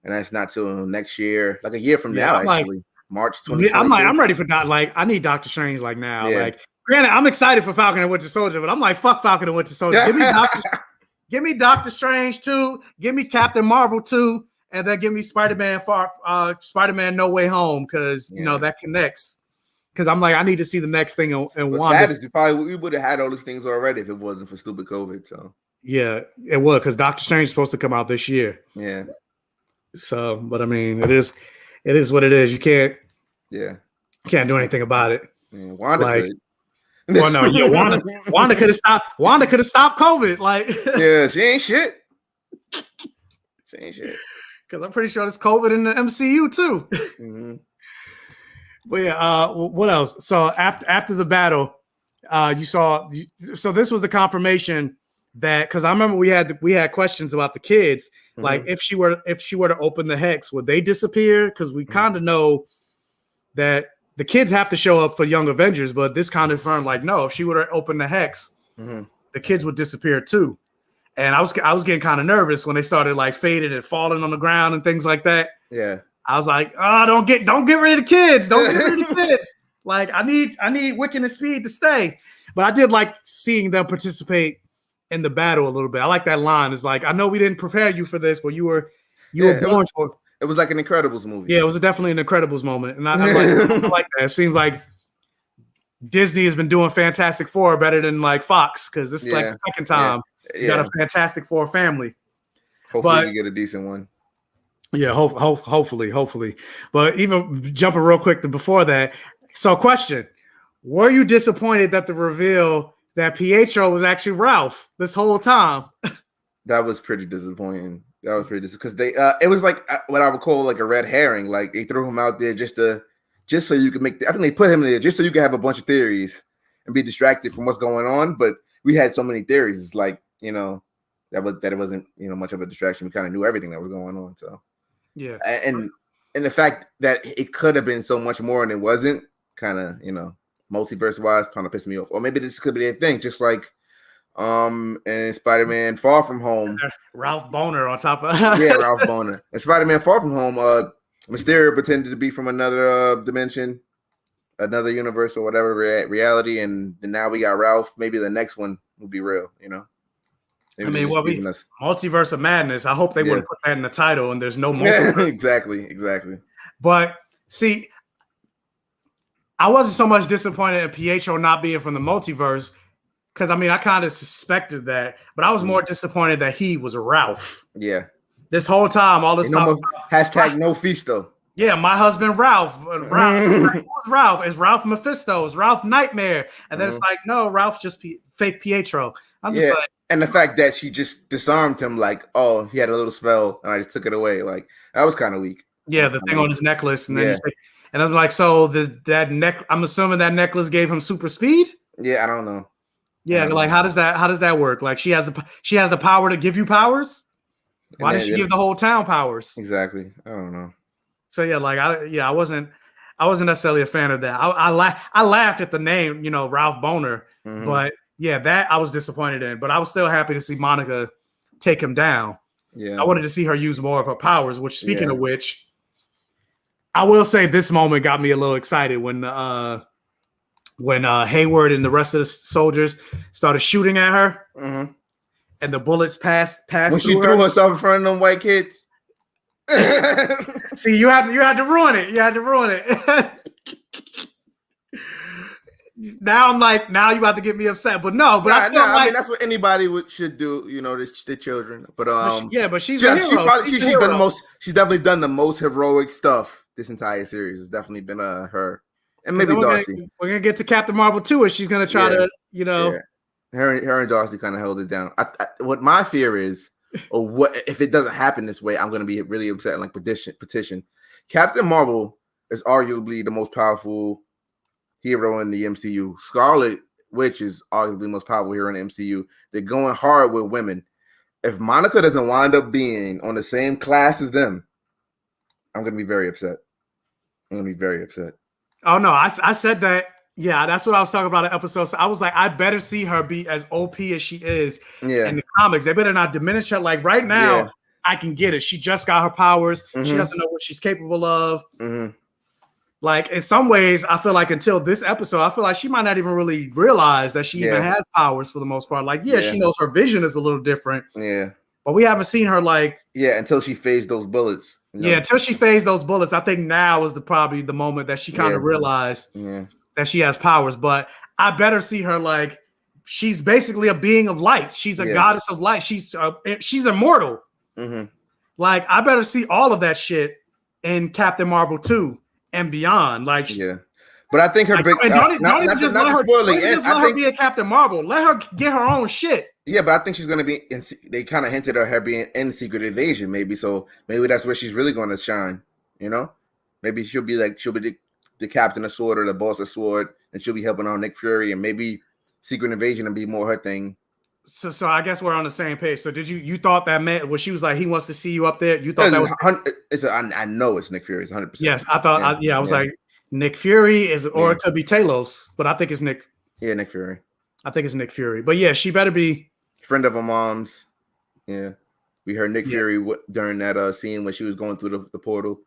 B: and that's not till next year, like a year from now, actually. Like, March 2022.
A: I'm ready for that. Like, I need Doctor Strange like now. Yeah. Like, granted, I'm excited for Falcon and Winter Soldier, but I'm like, fuck Falcon and Winter Soldier. Give me Doctor Strange too. Give me Captain Marvel too. and then give me Spider-Man No Way Home, because you know that connects. Because I'm like, I need to see the next thing in Wanda.
B: We would have had all these things already if it wasn't for stupid COVID. So
A: yeah, it was, because Doctor Strange is supposed to come out this year.
B: Yeah.
A: So, but I mean, it is what it is. You can't do anything about it.
B: Yeah, Wanda could.
A: Well, no, Wanda could have stopped. Wanda could have stopped COVID. Like,
B: yeah, she ain't shit. She ain't shit.
A: Because I'm pretty sure there's COVID in the MCU too.
B: Mm-hmm.
A: But yeah, what else? So after the battle, you saw. So this was the confirmation that, because I remember we had questions about the kids. Mm-hmm. Like, if she were to open the hex, would they disappear? Because we kind of know that the kids have to show up for Young Avengers, but this kind of confirmed, like, no, if she were to open the hex, the kids would disappear too. And I was getting kind of nervous when they started like fading and falling on the ground and things like that.
B: Yeah,
A: I was like, oh, don't get rid of the kids. Don't get rid of the kids. Like, I need Wiccan and Speed to stay. But I did like seeing them participate in the battle a little bit. I like that line. It's like, I know we didn't prepare you for this, but you were born for it.
B: It was like an Incredibles movie.
A: Yeah, it was definitely an Incredibles moment. And I like that. It seems like Disney has been doing Fantastic Four better than like Fox, because this is like the second time you got a Fantastic Four family.
B: Hopefully we get a decent one.
A: Yeah, hopefully. But even jumping real quick to before that, so question, were you disappointed that the reveal that Pietro was actually Ralph this whole time?
B: That was pretty disappointing. Because they it was like what I would call like a red herring. Like, they threw him out there just so you could make I think they put him there just so you could have a bunch of theories and be distracted from what's going on. But we had so many theories. It's like, you know, that it wasn't, you know, much of a distraction. We kind of knew everything that was going on. So yeah. And the fact that it could have been so much more and it wasn't, kind of, you know, multiverse wise, kind of pissed me off. Or maybe this could be a thing, just like and Spider-Man Far From Home,
A: Ralph Boner on top of
B: Ralph Boner. And Spider-Man Far From Home, Mysterio pretended to be from another dimension, another universe or whatever reality, and now we got Ralph. Maybe the next one will be real, you know. Maybe
A: Multiverse of Madness. I hope they would have put that in the title, and there's no multiverse.
B: Exactly.
A: But see, I wasn't so much disappointed in Pietro not being from the multiverse, because I mean, I kind of suspected that, but I was more disappointed that he was Ralph.
B: Yeah.
A: This whole time, all this stuff.
B: Hashtag no Fisto.
A: Yeah, my husband Ralph. Ralph is Ralph Mephisto. Is Ralph Nightmare? And then it's like, no, Ralph's just fake Pietro. I'm just like,
B: and the fact that she just disarmed him, like, oh, he had a little spell, and I just took it away. Like, that was kind of weak.
A: Yeah, the thing on his necklace, and then and I'm like, so that neck. I'm assuming that necklace gave him super speed.
B: Yeah, I don't know.
A: Yeah, like how does that work? Like, she has the power to give you powers. Why did she give the whole town powers?
B: Exactly. I don't know.
A: So yeah, like I wasn't necessarily a fan of that. I laughed at the name, you know, Ralph Boner, but yeah, that I was disappointed in. But I was still happy to see Monica take him down. Yeah, I wanted to see her use more of her powers. Which, speaking of which, I will say this moment got me a little excited when Hayward and the rest of the soldiers started shooting at her, and the bullets passed
B: when she threw herself in front of them white kids.
A: See, you had to ruin it. You had to ruin it. Now I'm like, now you about to get me upset, but no, but I
B: mean, that's what anybody should do, you know, the children. But
A: but she's a hero.
B: She's done the most. She's definitely done the most heroic stuff this entire series. It's definitely been her, and maybe Darcy.
A: We're gonna get to Captain Marvel too, and she's gonna try to, you know,
B: her and Darcy kind of held it down. What my fear is, or what if it doesn't happen this way, I'm gonna be really upset and like petition. Captain Marvel is arguably the most powerful hero in the MCU. Scarlet Witch is arguably the most powerful hero in the MCU. They're going hard with women. If Monica doesn't wind up being on the same class as them, I'm gonna be very upset.
A: Oh no, I said that. Yeah, that's what I was talking about in episode. So I was like, I better see her be as OP as she is in the comics. They better not diminish her. Like right now, I can get it. She just got her powers. She doesn't know what she's capable of. Like in some ways, I feel like until this episode, I feel like she might not even really realize that she even has powers for the most part. Like, she knows her vision is a little different.
B: Yeah.
A: but we haven't seen her like
B: until she phased those bullets.
A: Yeah, until she phased those bullets. I think now is probably the moment that she kind of realized that she has powers. But I better see her like she's basically a being of light. She's a goddess of light. She's immortal. Mm-hmm. Like I better see all of that shit in Captain Marvel 2 and beyond. Like
B: but I think her big
A: don't even just let her be a Captain Marvel. Let her get her own shit.
B: Yeah, but I think she's gonna be. They kind of hinted at her being in Secret Invasion, maybe. So maybe that's where she's really going to shine. You know, maybe she'll be the captain of Sword or the boss of Sword, and she'll be helping out Nick Fury, and maybe Secret Invasion will be more her thing.
A: So I guess we're on the same page. So did you thought that meant when she was like he wants to see you up there? You thought that was
B: I know it's Nick Fury. It's 100%.
A: Yes, I thought. I was like Nick Fury it could be Talos, but I think it's Nick.
B: Yeah, Nick Fury.
A: I think it's Nick Fury. But yeah, she better be.
B: Friend of her mom's. Yeah. We heard Nick Fury during that scene when she was going through the portal.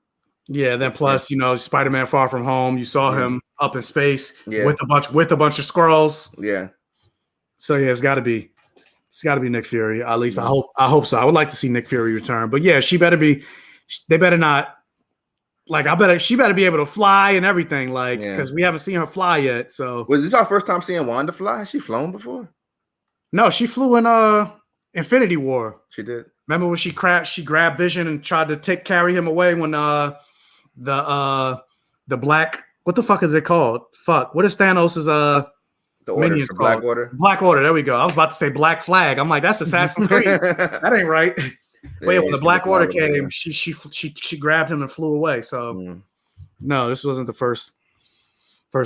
B: Yeah,
A: then plus, Spider-Man Far From Home, you saw him up in space with a bunch of Skrulls.
B: Yeah.
A: So yeah, it's gotta be Nick Fury. At least I hope so. I would like to see Nick Fury return. But yeah, they better not she better be able to fly and everything, because we haven't seen her fly yet. So
B: was this our first time seeing Wanda fly? Has she flown before?
A: No, she flew in Infinity War.
B: She did.
A: Remember when she grabbed Vision and tried to carry him away when the black, what the fuck is it called? Fuck. What is Thanos's
B: the minions called? Black Order.
A: Black Order. There we go. I was about to say Black Flag. I'm like, that's Assassin's Creed. That ain't right. But yeah, when the Black Order came, she grabbed him and flew away. So no, this wasn't the first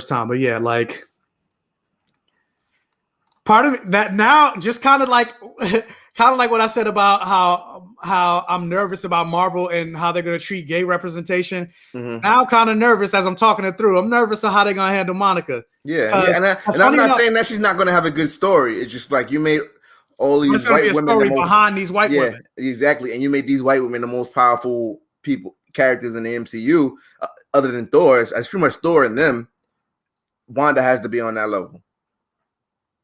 A: time. But yeah, like part of it, that now just kind of like what I said about how I'm nervous about Marvel and how they're going to treat gay representation. Mm-hmm. Now I'm kind of nervous as I'm talking it through. I'm nervous of how they're going to handle Monica.
B: Yeah. And I'm not saying that she's not going to have a good story. It's just like you made all these white women
A: behind these white women.
B: Exactly. And you made these white women the most powerful characters in the MCU, other than Thor. As pretty much Thor and them. Wanda has to be on that level.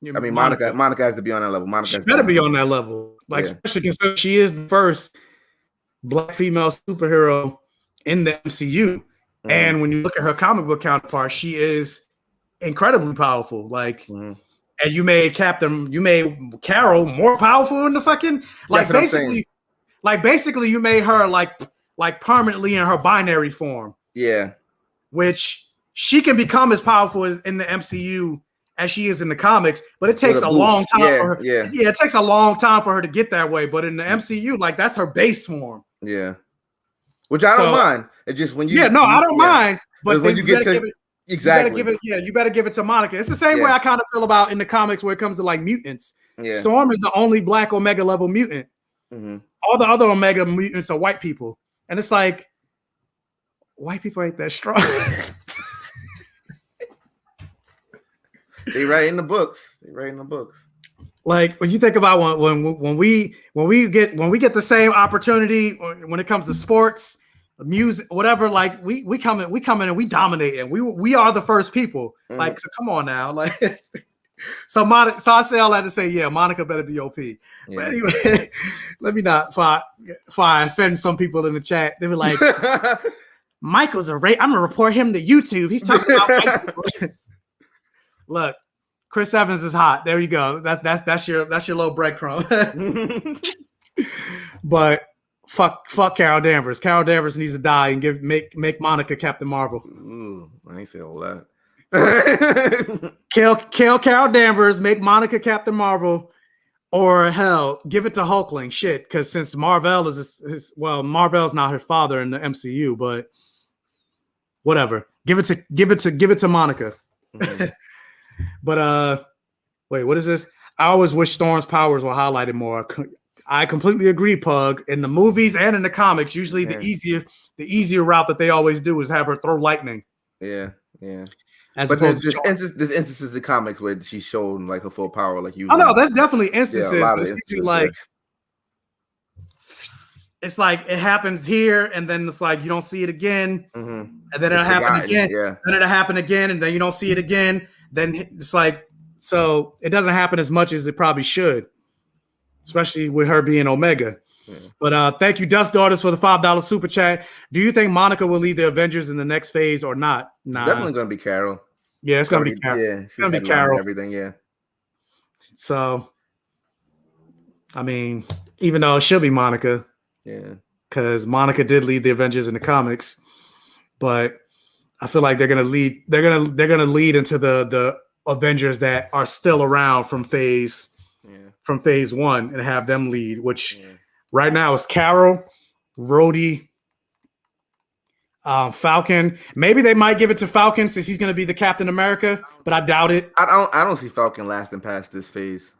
B: I mean, Monica has to be on that level.
A: She better be on that level. Especially considering she is the first black female superhero in the MCU. Mm-hmm. And when you look at her comic book counterpart, she is incredibly powerful. And you made Carol more powerful in the fucking basically you made her like permanently in her binary form.
B: Yeah.
A: Which she can become as powerful in the MCU as she is in the comics, but it takes a long time for her. Yeah, it takes a long time for her to get that way. But in the MCU, that's her base form.
B: Yeah, which I don't mind. It's just when you
A: I don't mind. But
B: when you get to exactly,
A: you better give it to Monica. It's the same way I kind of feel about in the comics where it comes to like mutants. Yeah. Storm is the only black Omega level mutant. Mm-hmm. All the other Omega mutants are white people, and it's like white people ain't that strong.
B: They write in the books.
A: Like when you think about when we get the same opportunity when it comes to sports, music, whatever. Like we come in and we dominate, and we are the first people. Mm-hmm. Like, so come on now, like. So I say all that to say, Monica better be OP. Yeah. But anyway, let me not before I offend some people in the chat. They were like, Michael's I'm gonna report him to YouTube. He's talking about white people. Look, Chris Evans is hot. There you go. That's your little breadcrumb. But fuck Carol Danvers. Carol Danvers needs to die and make Monica Captain Marvel.
B: Ooh, I ain't say all that.
A: Kill Carol Danvers, make Monica Captain Marvel, or hell, give it to Hulkling. Shit, because since Marvel is Marvel's not her father in the MCU, but whatever. Give it to Monica. Mm-hmm. But wait, what is this? I always wish Storm's powers were highlighted more. I completely agree, Pug. In the movies and in the comics, usually the easier route that they always do is have her throw lightning.
B: Yeah. But there's instances in comics where she's shown like her full power, like you.
A: Oh no, that's definitely instances. But it's usually like it's like it happens here, and then it's like you don't see it again, and then it'll happen again, then it'll happen again, and then you don't see it again. Then it's like so it doesn't happen as much as it probably should, especially with her being Omega. Yeah. But thank you, Dust Daughters, for the $5 super chat. Do you think Monica will lead the Avengers in the next phase or not?
B: Nah. It's definitely going to be Carol.
A: Yeah, it's going to be Carol.
B: Yeah,
A: it's going to be Carol.
B: Everything, yeah.
A: So, I mean, even though it should be Monica.
B: Yeah.
A: Because Monica did lead the Avengers in the comics. But I feel like they're going to lead. They're going to lead into the Avengers that are still around from phase 1 and have them lead, which right now is Carol, Rhodey, Falcon. Maybe they might give it to Falcon since he's going to be the Captain America, but I doubt it.
B: I don't see Falcon lasting past this phase.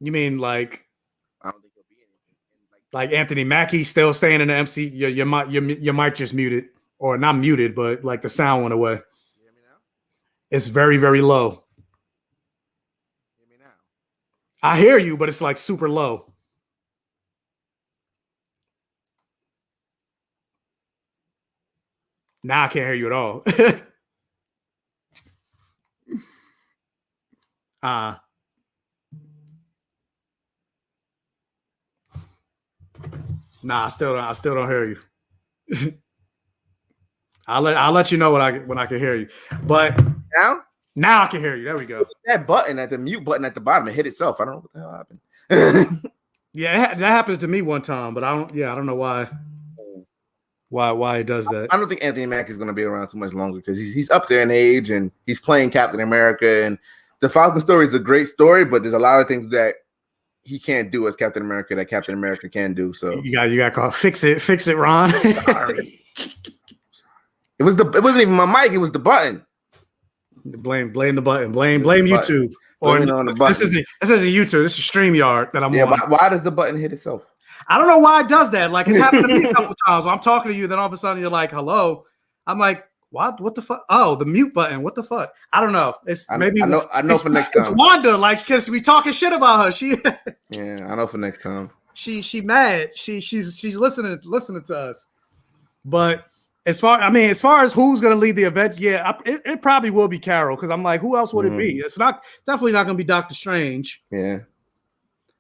A: You mean like? I don't think he'll be anything. Like Anthony Mackie still staying in the MC. Your mic just muted, or not muted, but like the sound went away. You hear me now? It's very, very low. You hear me now? I hear you, but it's like super low. Now I can't hear you at all. Nah, I still don't hear you. I'll let you know when I can hear you. But now I can hear you. There we go.
B: That button at the mute button at the bottom, it hit itself. I don't know what the hell happened.
A: Yeah, that happened to me one time, but I don't know why it does that.
B: I don't think Anthony Mackie is going to be around too much longer because he's up there in age and he's playing Captain America, and the Falcon story is a great story, but there's a lot of things that he can't do as Captain America that Captain America can do. So
A: you got called fix it, Ron.
B: Sorry. It wasn't even my mic, it was the button.
A: Blame the button. Blame YouTube. This isn't YouTube. This is StreamYard that I'm on.
B: Why does the button hit itself?
A: I don't know why it does that. Like, it's happened to me a couple times. I'm talking to you, then all of a sudden you're like, hello. I'm like, what the fuck? Oh, the mute button. What the fuck? I don't know. I know for next time. It's Wanda, like, because we talking shit about her.
B: Yeah, I know for next time.
A: She mad. She's listening to us. But as far as who's gonna lead the event, yeah, it probably will be Carol, because I'm like, who else would it be? It's definitely not gonna be Doctor Strange.
B: Yeah.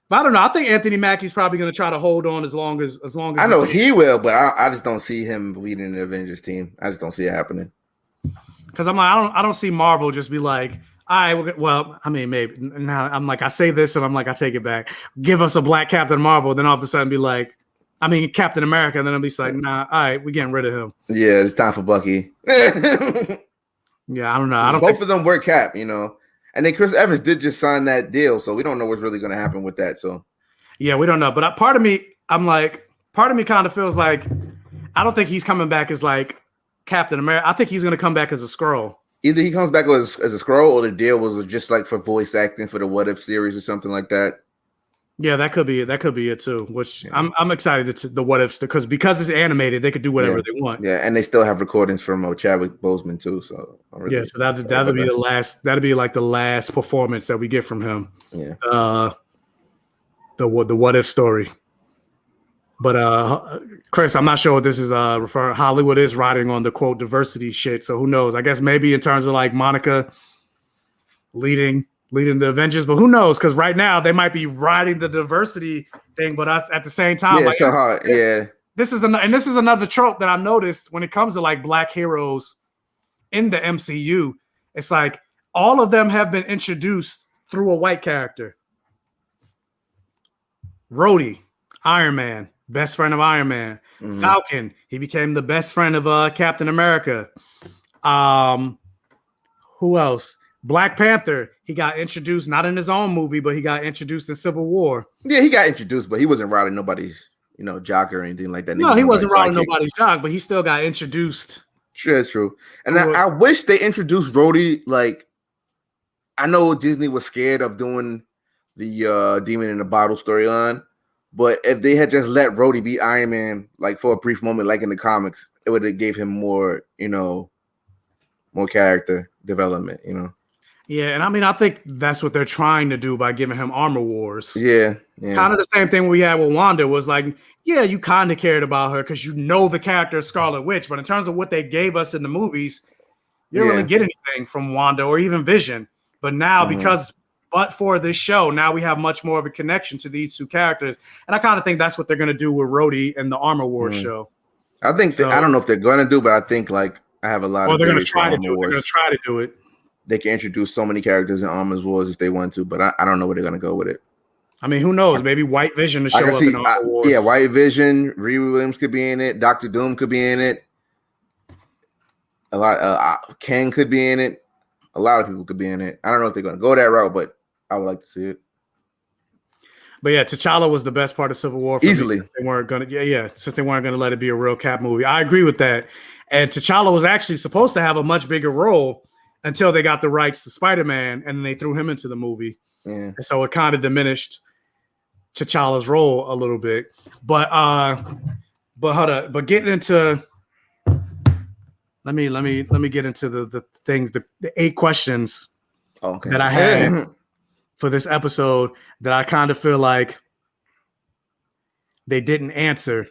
A: But I don't know. I think Anthony Mackie's probably going to try to hold on as long as.
B: I know he will, but I just don't see him leading the Avengers team. I just don't see it happening.
A: Because I'm like, I don't see Marvel just be like, all right, well, I mean, maybe. Now I'm like, I say this and I'm like, I take it back. Give us a black Captain Marvel, then all of a sudden be like, I mean, Captain America, and then I'll be like, nah, all right, we're getting rid of him.
B: Yeah, it's time for Bucky.
A: Yeah, I don't know.
B: Both of them were Cap, you know. And then Chris Evans did just sign that deal, so we don't know what's really going to happen with that. So,
A: yeah, we don't know. But part of me kind of feels like I don't think he's coming back as like Captain America. I think he's going to come back as a Skrull. Either
B: he comes back as a Skrull, or the deal was just like for voice acting for the What If series or something like that.
A: Yeah, that could be it too. Which I'm excited to the What Ifs because it's animated, they could do whatever they want.
B: Yeah, and they still have recordings from Chadwick Boseman too. So
A: so that'll be the last. That'll be like the last performance that we get from him.
B: Yeah.
A: The What If story. But Chris, I'm not sure what this is referring. Hollywood is riding on the quote diversity shit. So who knows? I guess maybe in terms of like Monica leading the Avengers, but who knows? Because right now they might be riding the diversity thing, but at the same time,
B: like, so hard. Yeah,
A: this is another trope that I noticed when it comes to like black heroes in the MCU. It's like all of them have been introduced through a white character. Rhodey, Iron Man, best friend of Iron Man. Mm-hmm. Falcon, he became the best friend of Captain America. Who else? Black Panther, he got introduced not in his own movie, but he got introduced in Civil War.
B: Yeah, he got introduced, but he wasn't riding nobody's, jock or anything like that.
A: No, he wasn't riding nobody's jock, but he still got introduced.
B: Sure, that's true. And I wish they introduced Rhodey. Like, I know Disney was scared of doing the Demon in the Bottle storyline, but if they had just let Rhodey be Iron Man, like for a brief moment, like in the comics, it would have gave him more, more character development,
A: Yeah, and I mean, I think that's what they're trying to do by giving him Armor Wars.
B: Yeah.
A: Kind of the same thing we had with Wanda was like, yeah, you kind of cared about her because the character of Scarlet Witch, but in terms of what they gave us in the movies, you don't really get anything from Wanda or even Vision. But now, because but for this show, now we have much more of a connection to these two characters, and I kind of think that's what they're going to do with Rhodey and the Armor Wars show.
B: I think I don't know if they're going to do, but I think like I have a lot of.
A: They're going to try to do it. They're going to try to do it.
B: They can introduce so many characters in Armor Wars if they want to, but I don't know where they're going to go with it.
A: I mean, who knows? Maybe White Vision to show up in Armor Wars.
B: Yeah, White Vision, Riri Williams could be in it. Dr. Doom could be in it. A lot. Ken could be in it. A lot of people could be in it. I don't know if they're going to go that route, but I would like to see it.
A: But yeah, T'Challa was the best part of Civil War.
B: Easily,
A: they weren't going to. Since they weren't going to let it be a real Cap movie, I agree with that. And T'Challa was actually supposed to have a much bigger role until they got the rights to Spider-Man, and then they threw him into the movie.
B: Yeah.
A: And so it kind of diminished T'Challa's role a little bit. But hold on. But getting into let me get into the things, the 8 questions that I had for this episode that I kind of feel like they didn't answer.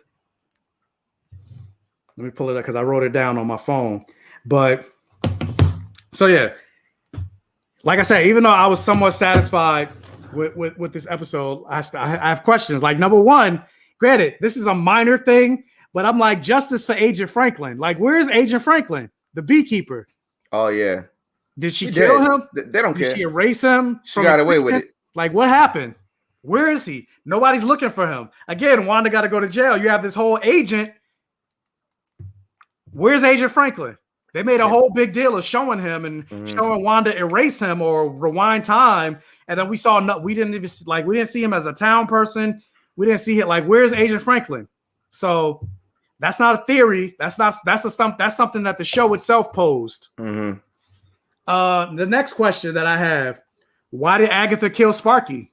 A: Let me pull it up because I wrote it down on my phone. But so yeah, like I said, even though I was somewhat satisfied with this episode, I have questions. Like, number one, granted, this is a minor thing, but I'm like, justice for Agent Franklin. Like, where is Agent Franklin, the beekeeper?
B: Oh yeah.
A: Did she kill him?
B: They don't care.
A: Did she erase him?
B: She got away with it.
A: Like, what happened? Where is he? Nobody's looking for him. Again, Wanda got to go to jail. You have this whole agent. Where's Agent Franklin? They made a whole big deal of showing him and showing Wanda erase him or rewind time, and then we didn't see him as a town person. We didn't see it. Like, where's Agent Franklin? So that's not a theory. That's something that the show itself posed.
B: Mm-hmm.
A: The next question that I have: why did Agatha kill Sparky?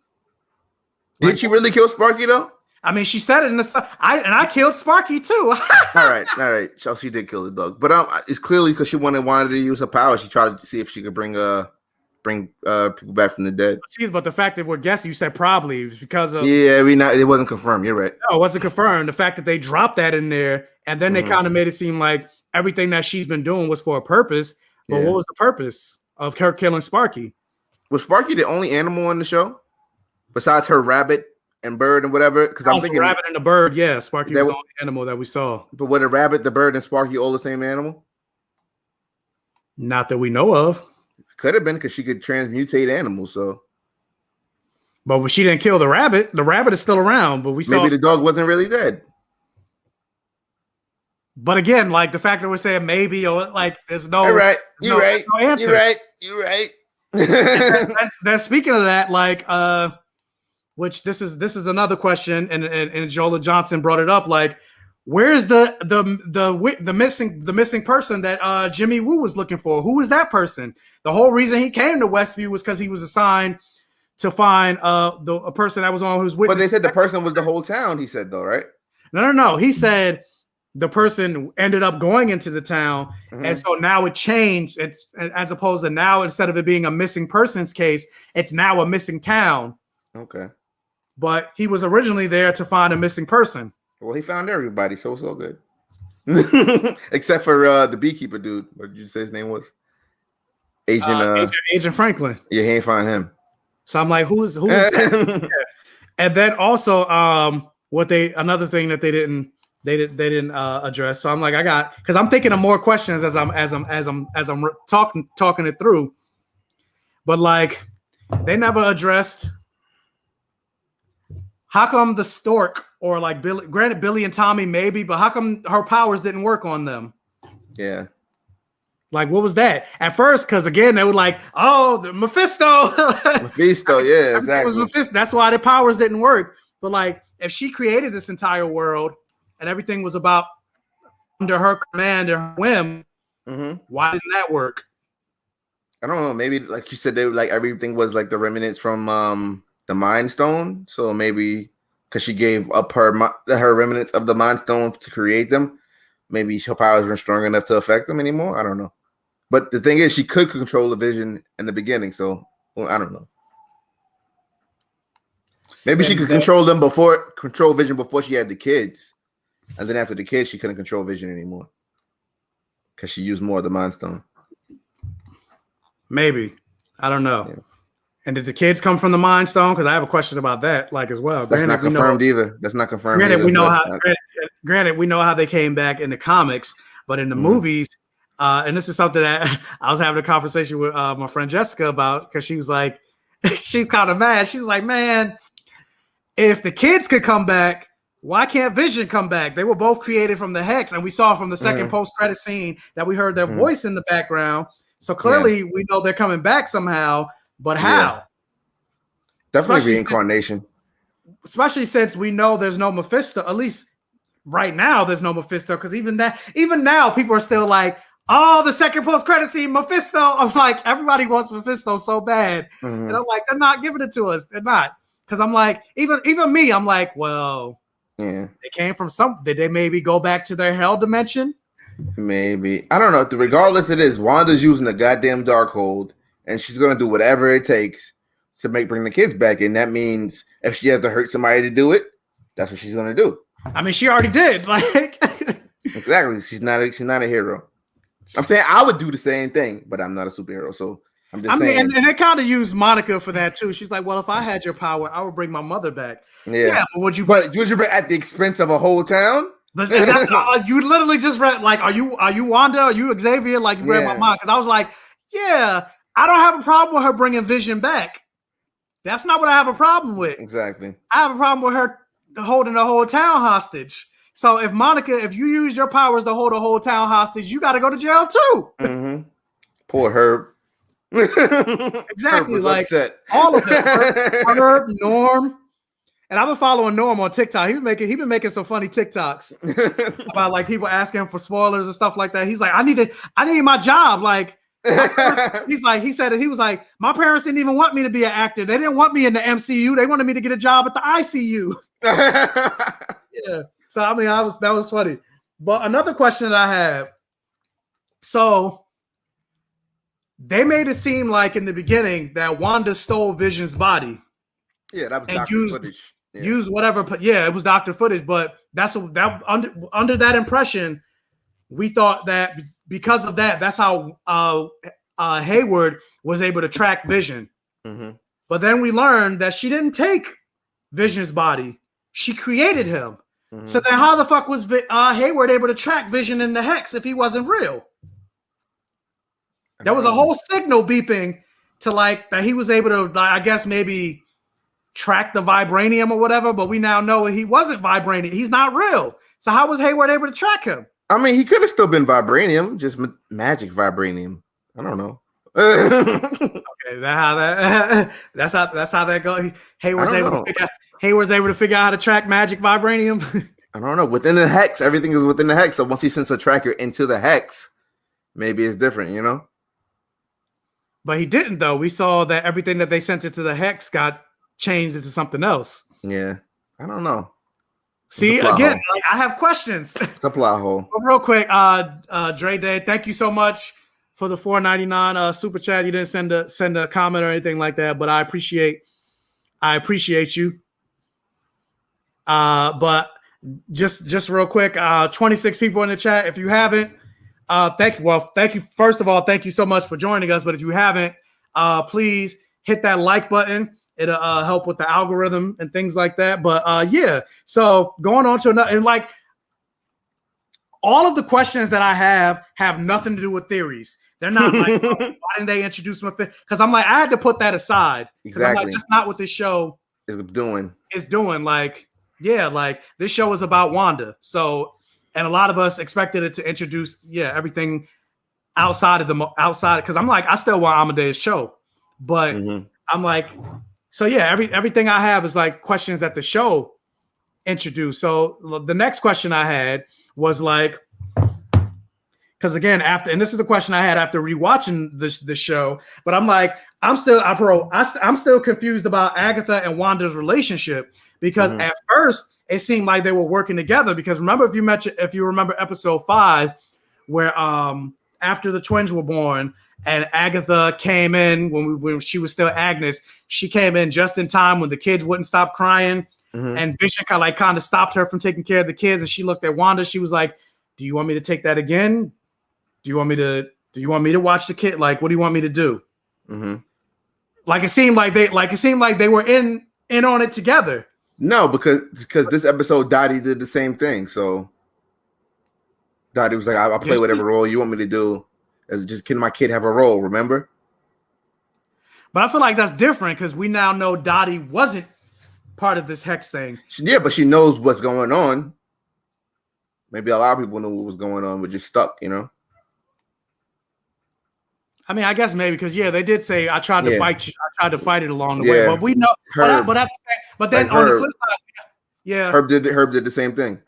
B: Did she really kill Sparky though?
A: I mean, she said it in the I killed Sparky too.
B: all right. So she did kill the dog, but it's clearly because she wanted to use her power. She tried to see if she could bring people back from the dead.
A: But the fact that we're guessing, you said probably because of
B: it wasn't confirmed. You're right.
A: No, it wasn't confirmed. The fact that they dropped that in there and then they kind of made it seem like everything that she's been doing was for a purpose. But what was the purpose of her killing Sparky?
B: Was Sparky the only animal on the show besides her rabbit and bird and whatever? Because I'm thinking
A: the rabbit and the bird. Yeah, Sparky was the only animal that we saw.
B: But were the rabbit, the bird, and Sparky all the same animal?
A: Not that we know of.
B: Could have been because she could transmutate animals. So,
A: but when she didn't kill the rabbit is still around. But
B: maybe the dog wasn't really dead.
A: But again, like the fact that we're saying maybe or like there's no.
B: You're right. You're right.
A: No answer.
B: You're right.
A: That's speaking of that, like which this is another question, and Jola Johnson brought it up. Like, where's the missing person that Jimmy Woo was looking for? Who was that person? The whole reason he came to Westview was because he was assigned to find a person that was on who's witness.
B: But they said the person was the whole town. He said though, right?
A: No. He said the person ended up going into the town, and so now it changed. It's as opposed to now, instead of it being a missing persons case, it's now a missing town.
B: Okay.
A: But he was originally there to find a missing person.
B: Well, he found everybody, so it's all good. Except for the beekeeper dude. What did you say his name was?
A: Agent Franklin.
B: Yeah, he ain't find him.
A: So I'm like, who's yeah. And then also another thing that they didn't address. So I'm like, because I'm thinking of more questions as I'm talking it through. But like, they never addressed how come the stork or like Billy and Tommy maybe, but how come her powers didn't work on them?
B: Yeah.
A: Like, what was that? At first, because again, they were like, oh, the Mephisto.
B: Mephisto, yeah, exactly. It was
A: Mephisto. That's why their powers didn't work. But like, if she created this entire world and everything was about under her command or her whim, why didn't that work?
B: I don't know. Maybe like you said, they like everything was like the remnants from the Mind Stone. So maybe because she gave up her remnants of the Mind Stone to create them, maybe her powers weren't strong enough to affect them anymore. I don't know. But the thing is, she could control the Vision in the beginning. So I don't know. Maybe she could control Vision before she had the kids, and then after the kids, she couldn't control Vision anymore because she used more of the Mind Stone.
A: Maybe. I don't know. And did the kids come from the Mind Stone? Because I have a question about that, like as well.
B: That's not confirmed either. That's not confirmed.
A: Granted, we know how. Granted, we know how they came back in the comics, but in the movies, and this is something that I was having a conversation with my friend Jessica about, because she was like, she's kind of mad. She was like, man, if the kids could come back, why can't Vision come back? They were both created from the Hex, and we saw from the second post-credit scene that we heard their voice in the background. So clearly, we know they're coming back somehow. But how?
B: Yeah. Definitely reincarnation.
A: Especially since we know there's no Mephisto. At least right now, there's no Mephisto. Because even now, people are still like, "Oh, the second post-credit scene, Mephisto." I'm like, everybody wants Mephisto so bad, and I'm like, they're not giving it to us. They're not. Because I'm like, even me, I'm like, well, they came from some. Did they maybe go back to their hell dimension?
B: Maybe. I don't know. Regardless, it is Wanda's using the goddamn Darkhold. And she's gonna do whatever it takes to bring the kids back. And that means if she has to hurt somebody to do it, that's what she's gonna do.
A: I mean, she already did. Like
B: exactly. She's not a hero. I'm saying I would do the same thing, but I'm not a superhero. So I'm just saying. And
A: they kind of use Monica for that too. She's like, well, if I had your power, I would bring my mother back.
B: Yeah.
A: But would you bring
B: at the expense of a whole town?
A: But you literally just read, like, are you Wanda? Are you Xavier? Like, you read my mind. Because I was like, yeah, I don't have a problem with her bringing Vision back. That's not what I have a problem with.
B: Exactly.
A: I have a problem with her holding the whole town hostage. So if Monica, if you use your powers to hold the whole town hostage, you got to go to jail too.
B: Poor Herb.
A: Exactly.
B: Herb
A: like
B: upset.
A: All of them. Herb, Norm. And I've been following Norm on TikTok. He been making some funny TikToks about like people asking him for spoilers and stuff like that. He's like, I need my job. Like, he was like, my parents didn't even want me to be an actor. They didn't want me in the MCU. They wanted me to get a job at the ICU. Yeah. So I mean, that was funny. But another question that I have. So they made it seem like in the beginning that Wanda stole Vision's body.
B: Yeah, that was Dr. footage. Yeah.
A: Use whatever. It was Dr. footage. But under that impression, we thought that because of that, that's how Hayward was able to track Vision. But then we learned that she didn't take Vision's body; she created him. So then, how the fuck was Hayward able to track Vision in the Hex if he wasn't real? There was a whole signal beeping to like that he was able to, I guess, maybe track the vibranium or whatever. But we now know he wasn't vibranium; he's not real. So how was Hayward able to track him?
B: I mean, he could have still been vibranium, just magic vibranium. I don't know.
A: Okay, that's how that goes. Hayward's able to figure out how to track magic vibranium.
B: I don't know. Within the Hex, everything is within the Hex. So once he sends a tracker into the Hex, maybe it's different, you know?
A: But he didn't, though. We saw that everything that they sent into the Hex got changed into something else.
B: Yeah. I don't know.
A: See, again, like, I have questions.
B: It's a plot hole.
A: But real quick, Dre Day, thank you so much for the $4.99 super chat. You didn't send a comment or anything like that, but I appreciate you. But just real quick, 26 people in the chat. If you haven't, thank you. First of all, thank you so much for joining us. But if you haven't, please hit that like button. It'll help with the algorithm and things like that. But yeah, so going on to another, and like all of the questions that I have nothing to do with theories. They're not like, oh, why didn't they introduce them? Because I'm like, I had to put that aside.
B: Exactly.
A: I'm like, that's not what this show
B: is doing.
A: Like, yeah, like this show is about Wanda. So, and a lot of us expected it to introduce, everything outside. Because I'm like, I still want Amadeus Cho, but I'm like, so yeah, everything I have is like questions that the show introduced. So the next question I had was like, because again, and this is the question I had after rewatching the show, but I'm like, I'm still confused about Agatha and Wanda's relationship, because at first it seemed like they were working together. Because remember, if you remember episode 5, where after the twins were born and Agatha came in when she was still Agnes, she came in just in time when the kids wouldn't stop crying, and Vision kind of stopped her from taking care of the kids, and she looked at Wanda. She was like, "Do you want me to take that again? Do you want me to watch the kid? Like, what do you want me to do?" Like it seemed like they were in on it together.
B: No, because this episode, Dottie did the same thing. So Dottie was like, "I'll play whatever role you want me to do. As just can my kid have a role? Remember?"
A: But I feel like that's different because we now know Dottie wasn't part of this hex thing.
B: Yeah, but she knows what's going on. Maybe a lot of people knew what was going on, but just stuck, you know.
A: I mean, I guess maybe because they did say I tried to fight you. I tried to fight it along the way, but we know. But then on the flip side,
B: Herb did the same thing.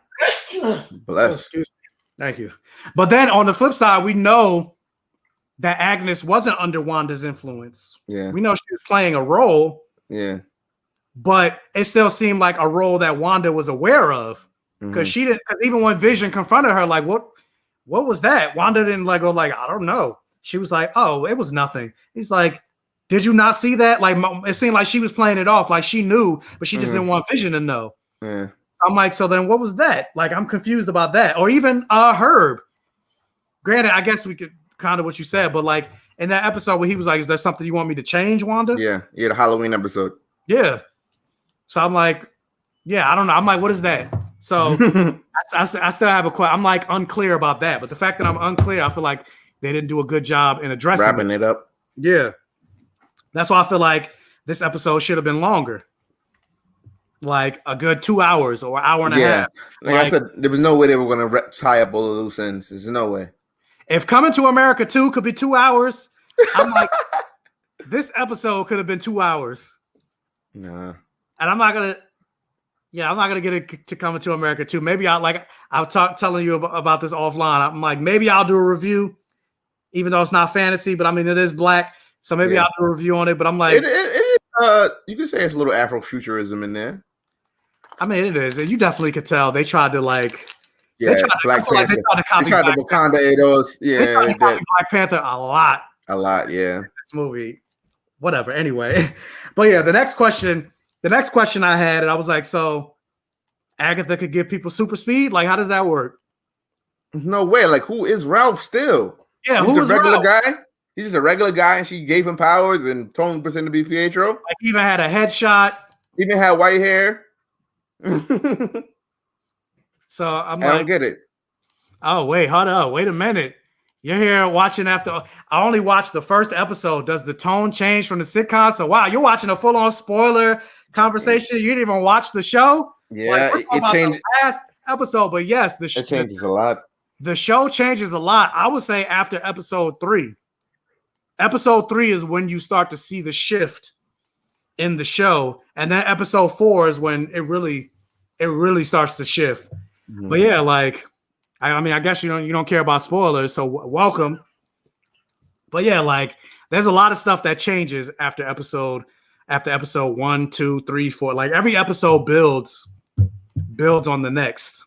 B: Bless.
A: Oh, thank you. But then on the flip side, we know that Agnes wasn't under Wanda's influence.
B: Yeah,
A: we know she was playing a role.
B: Yeah,
A: but it still seemed like a role that Wanda was aware of because she didn't. Because even when Vision confronted her, like, what was that? Wanda didn't go like, I don't know. She was like, oh, it was nothing. He's like, did you not see that? Like, it seemed like she was playing it off, like she knew, but she just didn't want Vision to know.
B: Yeah.
A: I'm like, so then what was that? Like, I'm confused about that. Or even Herb. Granted, I guess we could kind of what you said, but like in that episode where he was like, is there something you want me to change, Wanda?
B: Yeah, the Halloween episode.
A: Yeah. So I'm like, I don't know. I'm like, what is that? So I still have a question. I'm like unclear about that. But the fact that I'm unclear, I feel like they didn't do a good job in addressing
B: wrapping it up.
A: Yeah. That's why I feel like this episode should have been longer. Like a good 2 hours or hour and a half.
B: Like I said, there was no way they were going to tie up all the loose ends. There's no way.
A: If Coming to America 2 could be 2 hours, I'm like, this episode could have been 2 hours.
B: Nah.
A: And I'm not gonna get it to Coming to America 2. Maybe I'll telling you about this offline. I'm like, maybe I'll do a review, even though it's not fantasy, but I mean it is black. So maybe I'll do a review on it. But I'm like,
B: you could say it's a little Afrofuturism in there.
A: I mean, it is. And you definitely could tell they tried to
B: Black
A: Panther.
B: They tried to Wakanda Edos. Yeah,
A: they tried to copy Black Panther a lot.
B: Yeah.
A: This movie, whatever. Anyway, but yeah, the next question I had, and I was like, so Agatha could give people super speed? Like, how does that work?
B: No way. Like, who is Ralph still?
A: Yeah,
B: he's a regular
A: Ralph?
B: guy. He's just a regular guy, and she gave him powers and told him pretend to be Pietro.
A: Like, he even had a headshot.
B: Even had white hair.
A: So I'm
B: I don't get it.
A: Oh, wait, hold up. Wait a minute. You're here watching after. I only watched the first episode. Does the tone change from the sitcom? So, wow, you're watching a full-on spoiler conversation. You didn't even watch the show?
B: Yeah, it changed.
A: The last episode, but yes,
B: it changes a lot.
A: The show changes a lot. I would say after episode 3. Episode 3 is when you start to see the shift in the show, and then episode 4 is when it really starts to shift. Mm-hmm. But yeah, like I mean, I guess you don't care about spoilers, so welcome. But yeah, like there's a lot of stuff that changes after episode 1, 2, 3, 4. Like every episode builds on the next.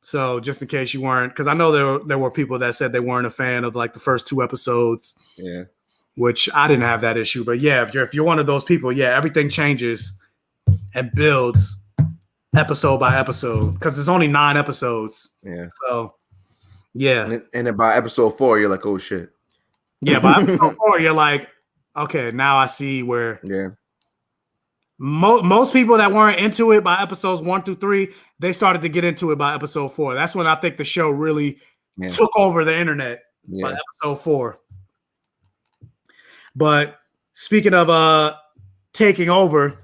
A: So just in case you weren't, because I know there were people that said they weren't a fan of like the first 2 episodes.
B: Yeah.
A: Which I didn't have that issue, but yeah, if you're one of those people, everything changes and builds episode by episode because there's only 9 episodes.
B: Yeah.
A: So, yeah.
B: And then by episode 4, you're like, oh shit.
A: Yeah, by episode 4, you're like, okay, now I see where.
B: Yeah.
A: Most people that weren't into it by episodes 1 through 3, they started to get into it by episode 4. That's when I think the show really took over the internet by episode 4. But speaking of taking over,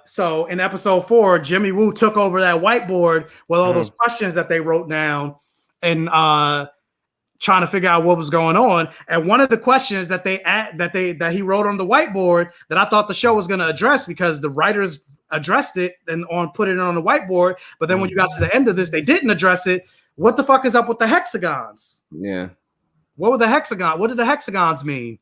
A: so in episode 4, Jimmy Woo took over that whiteboard with all those questions that they wrote down and trying to figure out what was going on. And one of the questions that he wrote on the whiteboard that I thought the show was going to address because the writers addressed it and put it on the whiteboard, but then when you got to the end of this, they didn't address it. What the fuck is up with the hexagons?
B: Yeah.
A: What did the hexagons mean?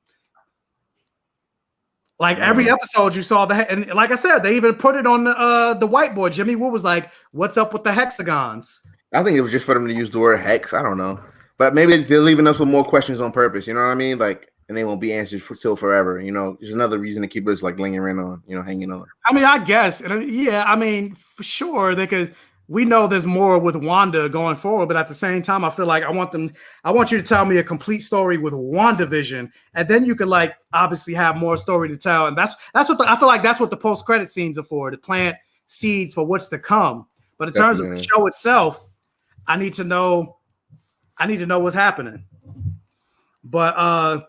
A: Like every episode you saw and like I said, they even put it on the whiteboard. Jimmy Woo was like, what's up with the hexagons?
B: I think it was just for them to use the word hex. I don't know. But maybe they're leaving us with more questions on purpose. You know what I mean? Like, and they won't be answered till forever. You know, there's another reason to keep us like lingering on, hanging on.
A: I mean, I guess. And I mean, for sure they could we know there's more with Wanda going forward, but at the same time, I feel like I want you to tell me a complete story with WandaVision, and then you could like obviously have more story to tell. And that's what I feel like that's what the post-credit scenes are for, to plant seeds for what's to come. But in terms of the show itself, I need to know what's happening. But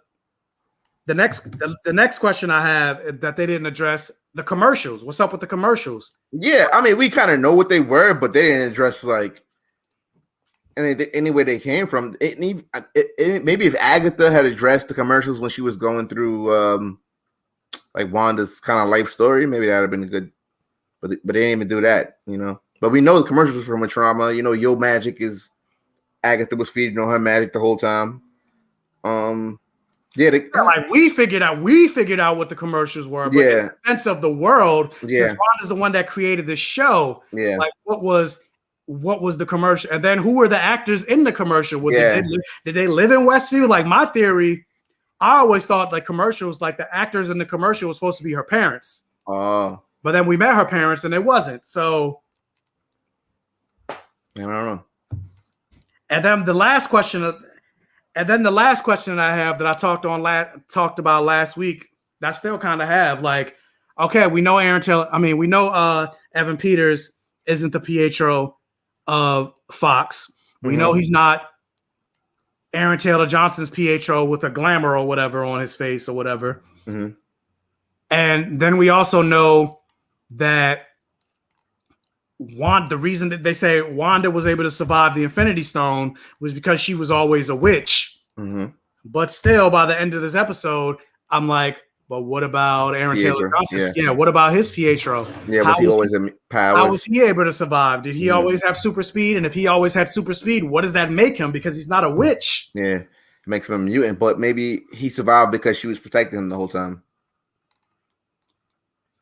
A: the next question I have that they didn't address, the commercials. What's up with the commercials?
B: Yeah, I mean, we kind of know what they were, but they didn't address like anywhere they came from. Maybe if Agatha had addressed the commercials when she was going through like Wanda's kind of life story, maybe that would have been good. But they didn't even do that, you know. But we know the commercials from a trauma. You know, Yo Magic is Agatha was feeding on her magic the whole time.
A: Like we figured out what the commercials were, but in the sense of the world, since Wanda's the one that created the show, like what was the commercial, and then who were the actors in the commercial? Did they live in Westview? Like my theory, I always thought like commercials, like the actors in the commercial was supposed to be her parents.
B: Oh,
A: but then we met her parents and it wasn't. So
B: I don't know.
A: And then the last question I have that I talked about last week, that I still kind of have, like, okay, we know we know Evan Peters isn't the Pietro of Fox. We know he's not Aaron Taylor Johnson's Pietro with a glamour or whatever on his face or whatever. And then we also know that the reason that they say Wanda was able to survive the Infinity Stone was because she was always a witch. But still, by the end of this episode, I'm like, but what about Aaron Taylor Johnson? Yeah, what about his Pietro?
B: Yeah, was he always in power?
A: How was he able to survive? Did he always have super speed? And if he always had super speed, what does that make him? Because he's not a witch.
B: Yeah, it makes him a mutant. But maybe he survived because she was protecting him the whole time.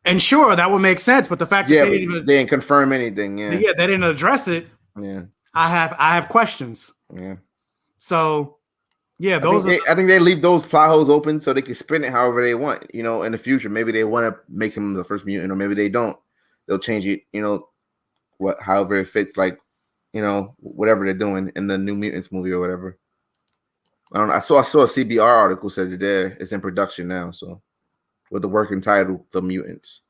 A: And sure, that would make sense, but the fact that
B: they didn't confirm anything,
A: they didn't address it.
B: Yeah,
A: I have questions.
B: Yeah,
A: so I
B: think they leave those plot holes open so they can spin it however they want. You know, in the future, maybe they want to make him the first mutant, or maybe they don't. They'll change it. You know, however it fits, like, you know, whatever they're doing in the New Mutants movie or whatever. I don't know. I saw a CBR article said it's in production now, so. With the working title, The Mutants.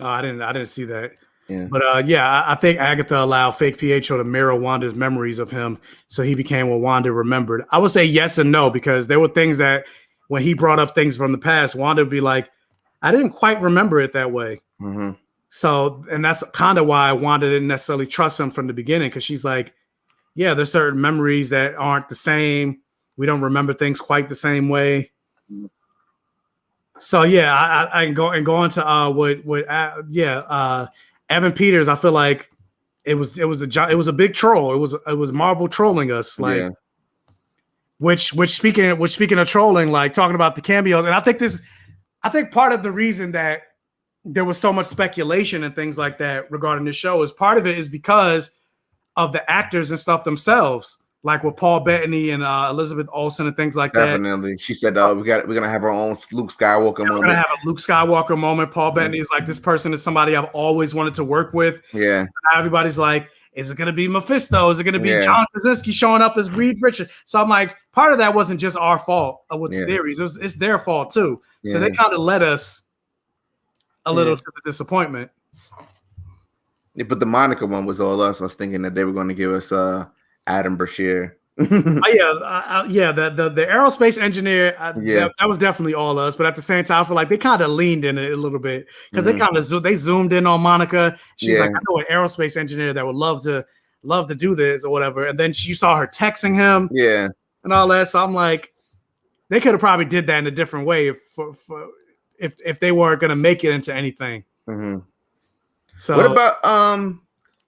A: Oh, I didn't see that.
B: Yeah.
A: But I think Agatha allowed fake Pietro to mirror Wanda's memories of him, so he became what Wanda remembered. I would say yes and no, because there were things that when he brought up things from the past, Wanda would be like, I didn't quite remember it that way. So, and that's kind of why Wanda didn't necessarily trust him from the beginning, because she's like, yeah, there's certain memories that aren't the same. We don't remember things quite the same way. So I can go into Evan Peters. I feel like it was a big troll. It was Marvel trolling us, like, which speaking of trolling, like talking about the cameos, and I think part of the reason that there was so much speculation and things like that regarding the show is part of it is because of the actors and stuff themselves. Like with Paul Bettany and Elizabeth Olsen and things like that.
B: Definitely. She said we're gonna have our own Luke Skywalker moment. We're gonna
A: have a Luke Skywalker moment. Paul Bettany is like, this person is somebody I've always wanted to work with.
B: Yeah.
A: Now everybody's like, is it gonna be Mephisto? Is it gonna be John Krasinski showing up as Reed Richards? So I'm like, part of that wasn't just our fault with the theories. It's their fault too. Yeah. So they kind of led us a little to the disappointment.
B: Yeah, but the Monica one was all us. I was thinking that they were going to give us Adam Brashear.
A: The aerospace engineer, that was definitely all us. But at the same time, I feel like they kind of leaned in it a little bit because they kind of zoomed in on Monica. She's like, I know an aerospace engineer that would love to do this or whatever. And then you saw her texting him, and all that. So I'm like, they could have probably did that in a different way if they weren't going to make it into anything. So
B: what about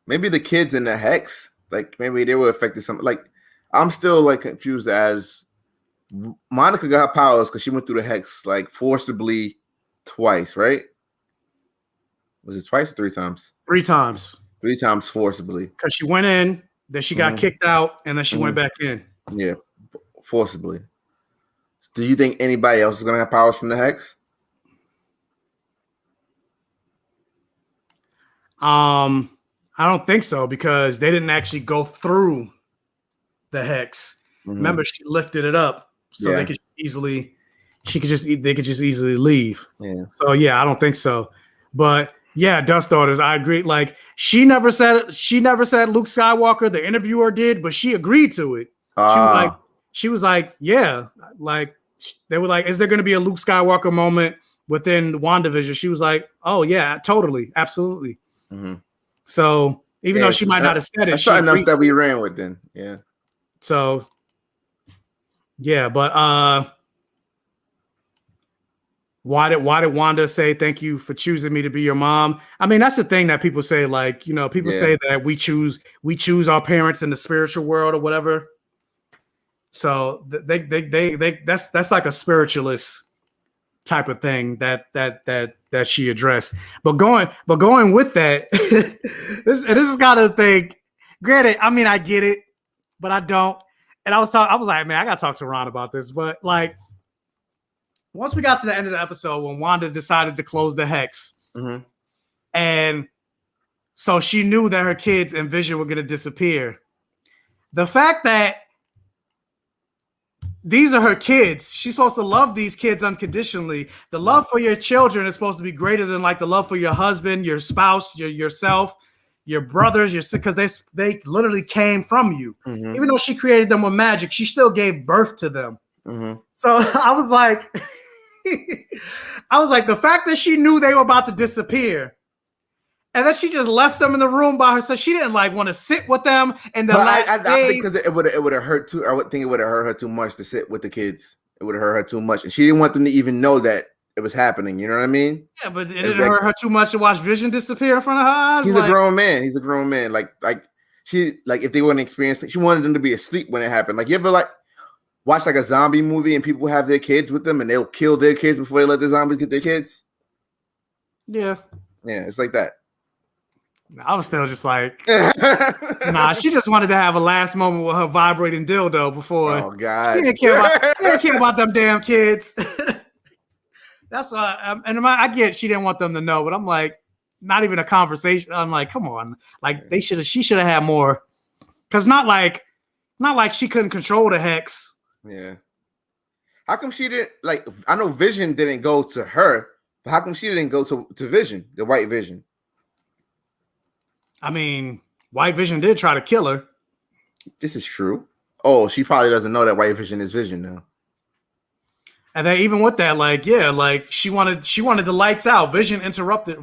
B: maybe the kids in the Hex? Like maybe they were affected something. Like I'm still like confused as Monica got powers because she went through the Hex like forcibly twice, right? Was it twice or 3 times?
A: 3 times.
B: 3 times forcibly.
A: Because she went in, then she got kicked out, and then she went back in.
B: Yeah, forcibly. Do you think anybody else is gonna have powers from the Hex?
A: I don't think so, because they didn't actually go through the hex. Remember, she lifted it up so they could easily. They could just easily leave.
B: Yeah.
A: So yeah, I don't think so. But yeah, Dust Daughters, I agree. Like she never said Luke Skywalker. The interviewer did, but she agreed to it. She was like, yeah, like they were like, is there going to be a Luke Skywalker moment within WandaVision? She was like, oh yeah, totally, absolutely. So even though she might not have said it,
B: that's enough that we ran with then. Yeah.
A: So yeah, but why did Wanda say thank you for choosing me to be your mom? I mean, that's the thing that people say, like, you know, people say that we choose our parents in the spiritual world or whatever. So that's like a spiritualist type of thing that she addressed. But going with that, this is kind of thing. Granted, I mean, I get it, but I don't. And I was like, man, I gotta talk to Ron about this. But like, once we got to the end of the episode when Wanda decided to close the hex, and so she knew that her kids and Vision were gonna disappear. The fact that these are her kids, she's supposed to love these kids unconditionally. The love for your children is supposed to be greater than like the love for your husband, your spouse, yourself, your brothers, because they literally came from you. Even though she created them with magic, she still gave birth to them. So I was like, the fact that she knew they were about to disappear, and then she just left them in the room by herself. She didn't like want to sit with them. And
B: I think because it would have hurt too. I would think it would have hurt her too much to sit with the kids. It would have hurt her too much, and she didn't want them to even know that it was happening. You know what I mean?
A: Yeah, but it didn't hurt her too much to watch Vision disappear in front of her eyes.
B: He's a grown man. He's a grown man. Like she, like if they wouldn't experience, she wanted them to be asleep when it happened. Like you ever like watch like a zombie movie and people have their kids with them and they'll kill their kids before they let the zombies get their kids?
A: Yeah,
B: it's like that.
A: I was still just like, nah. She just wanted to have a last moment with her vibrating dildo before.
B: Oh God,
A: she didn't care about them damn kids. That's why. And I get she didn't want them to know, but I'm like, not even a conversation. I'm like, come on, like she should have had more, because not like she couldn't control the hex.
B: Yeah. How come she didn't like? I know Vision didn't go to her, but how come she didn't go to Vision, the White Vision?
A: I mean, White Vision did try to kill her.
B: This is true. Oh, she probably doesn't know that White Vision is Vision now.
A: And then even with that, like, yeah, like she wanted the lights out. Vision interrupted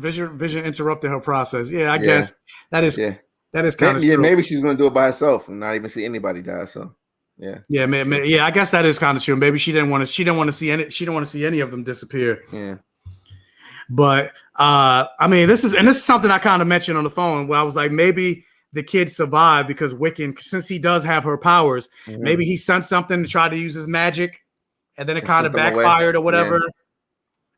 A: her process. Yeah, I guess that is kind of true.
B: Maybe she's going to do it by herself and not even see anybody die. So yeah,
A: I guess that is kind of true. Maybe she didn't want to see any of them disappear.
B: Yeah.
A: But I mean, this is something I kind of mentioned on the phone where I was like, maybe the kid survived because Wiccan, since he does have her powers, maybe he sent something to try to use his magic, and then it kind of backfired or whatever. Yeah.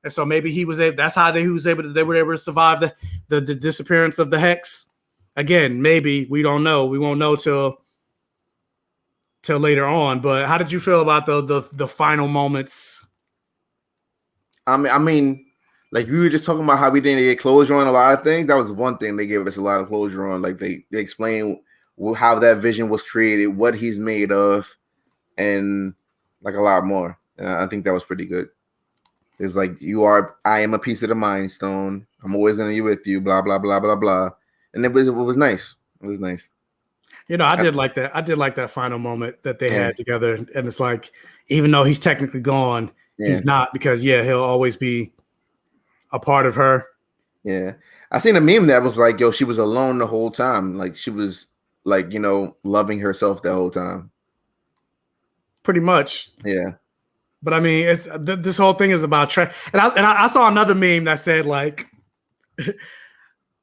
A: And so maybe that's how they were able to survive the disappearance of the hex. Again, maybe we don't know. We won't know till later on. But how did you feel about the final moments?
B: I mean. Like we were just talking about how we didn't get closure on a lot of things. That was one thing they gave us a lot of closure on. Like they explained how that Vision was created, what he's made of, and like a lot more. And I think that was pretty good. It's like I am a piece of the Mind Stone. I'm always gonna be with you. Blah blah blah blah blah. And it was nice. It was nice.
A: You know, I did like that. I did like that final moment that they had together. And it's like, even though he's technically gone, he's not, because he'll always be a part of her. Yeah.
B: I seen a meme that was like, yo, she was alone the whole time. Like she was like, you know, loving herself the whole time.
A: Pretty much.
B: Yeah.
A: But I mean, it's this whole thing is about and I saw another meme that said like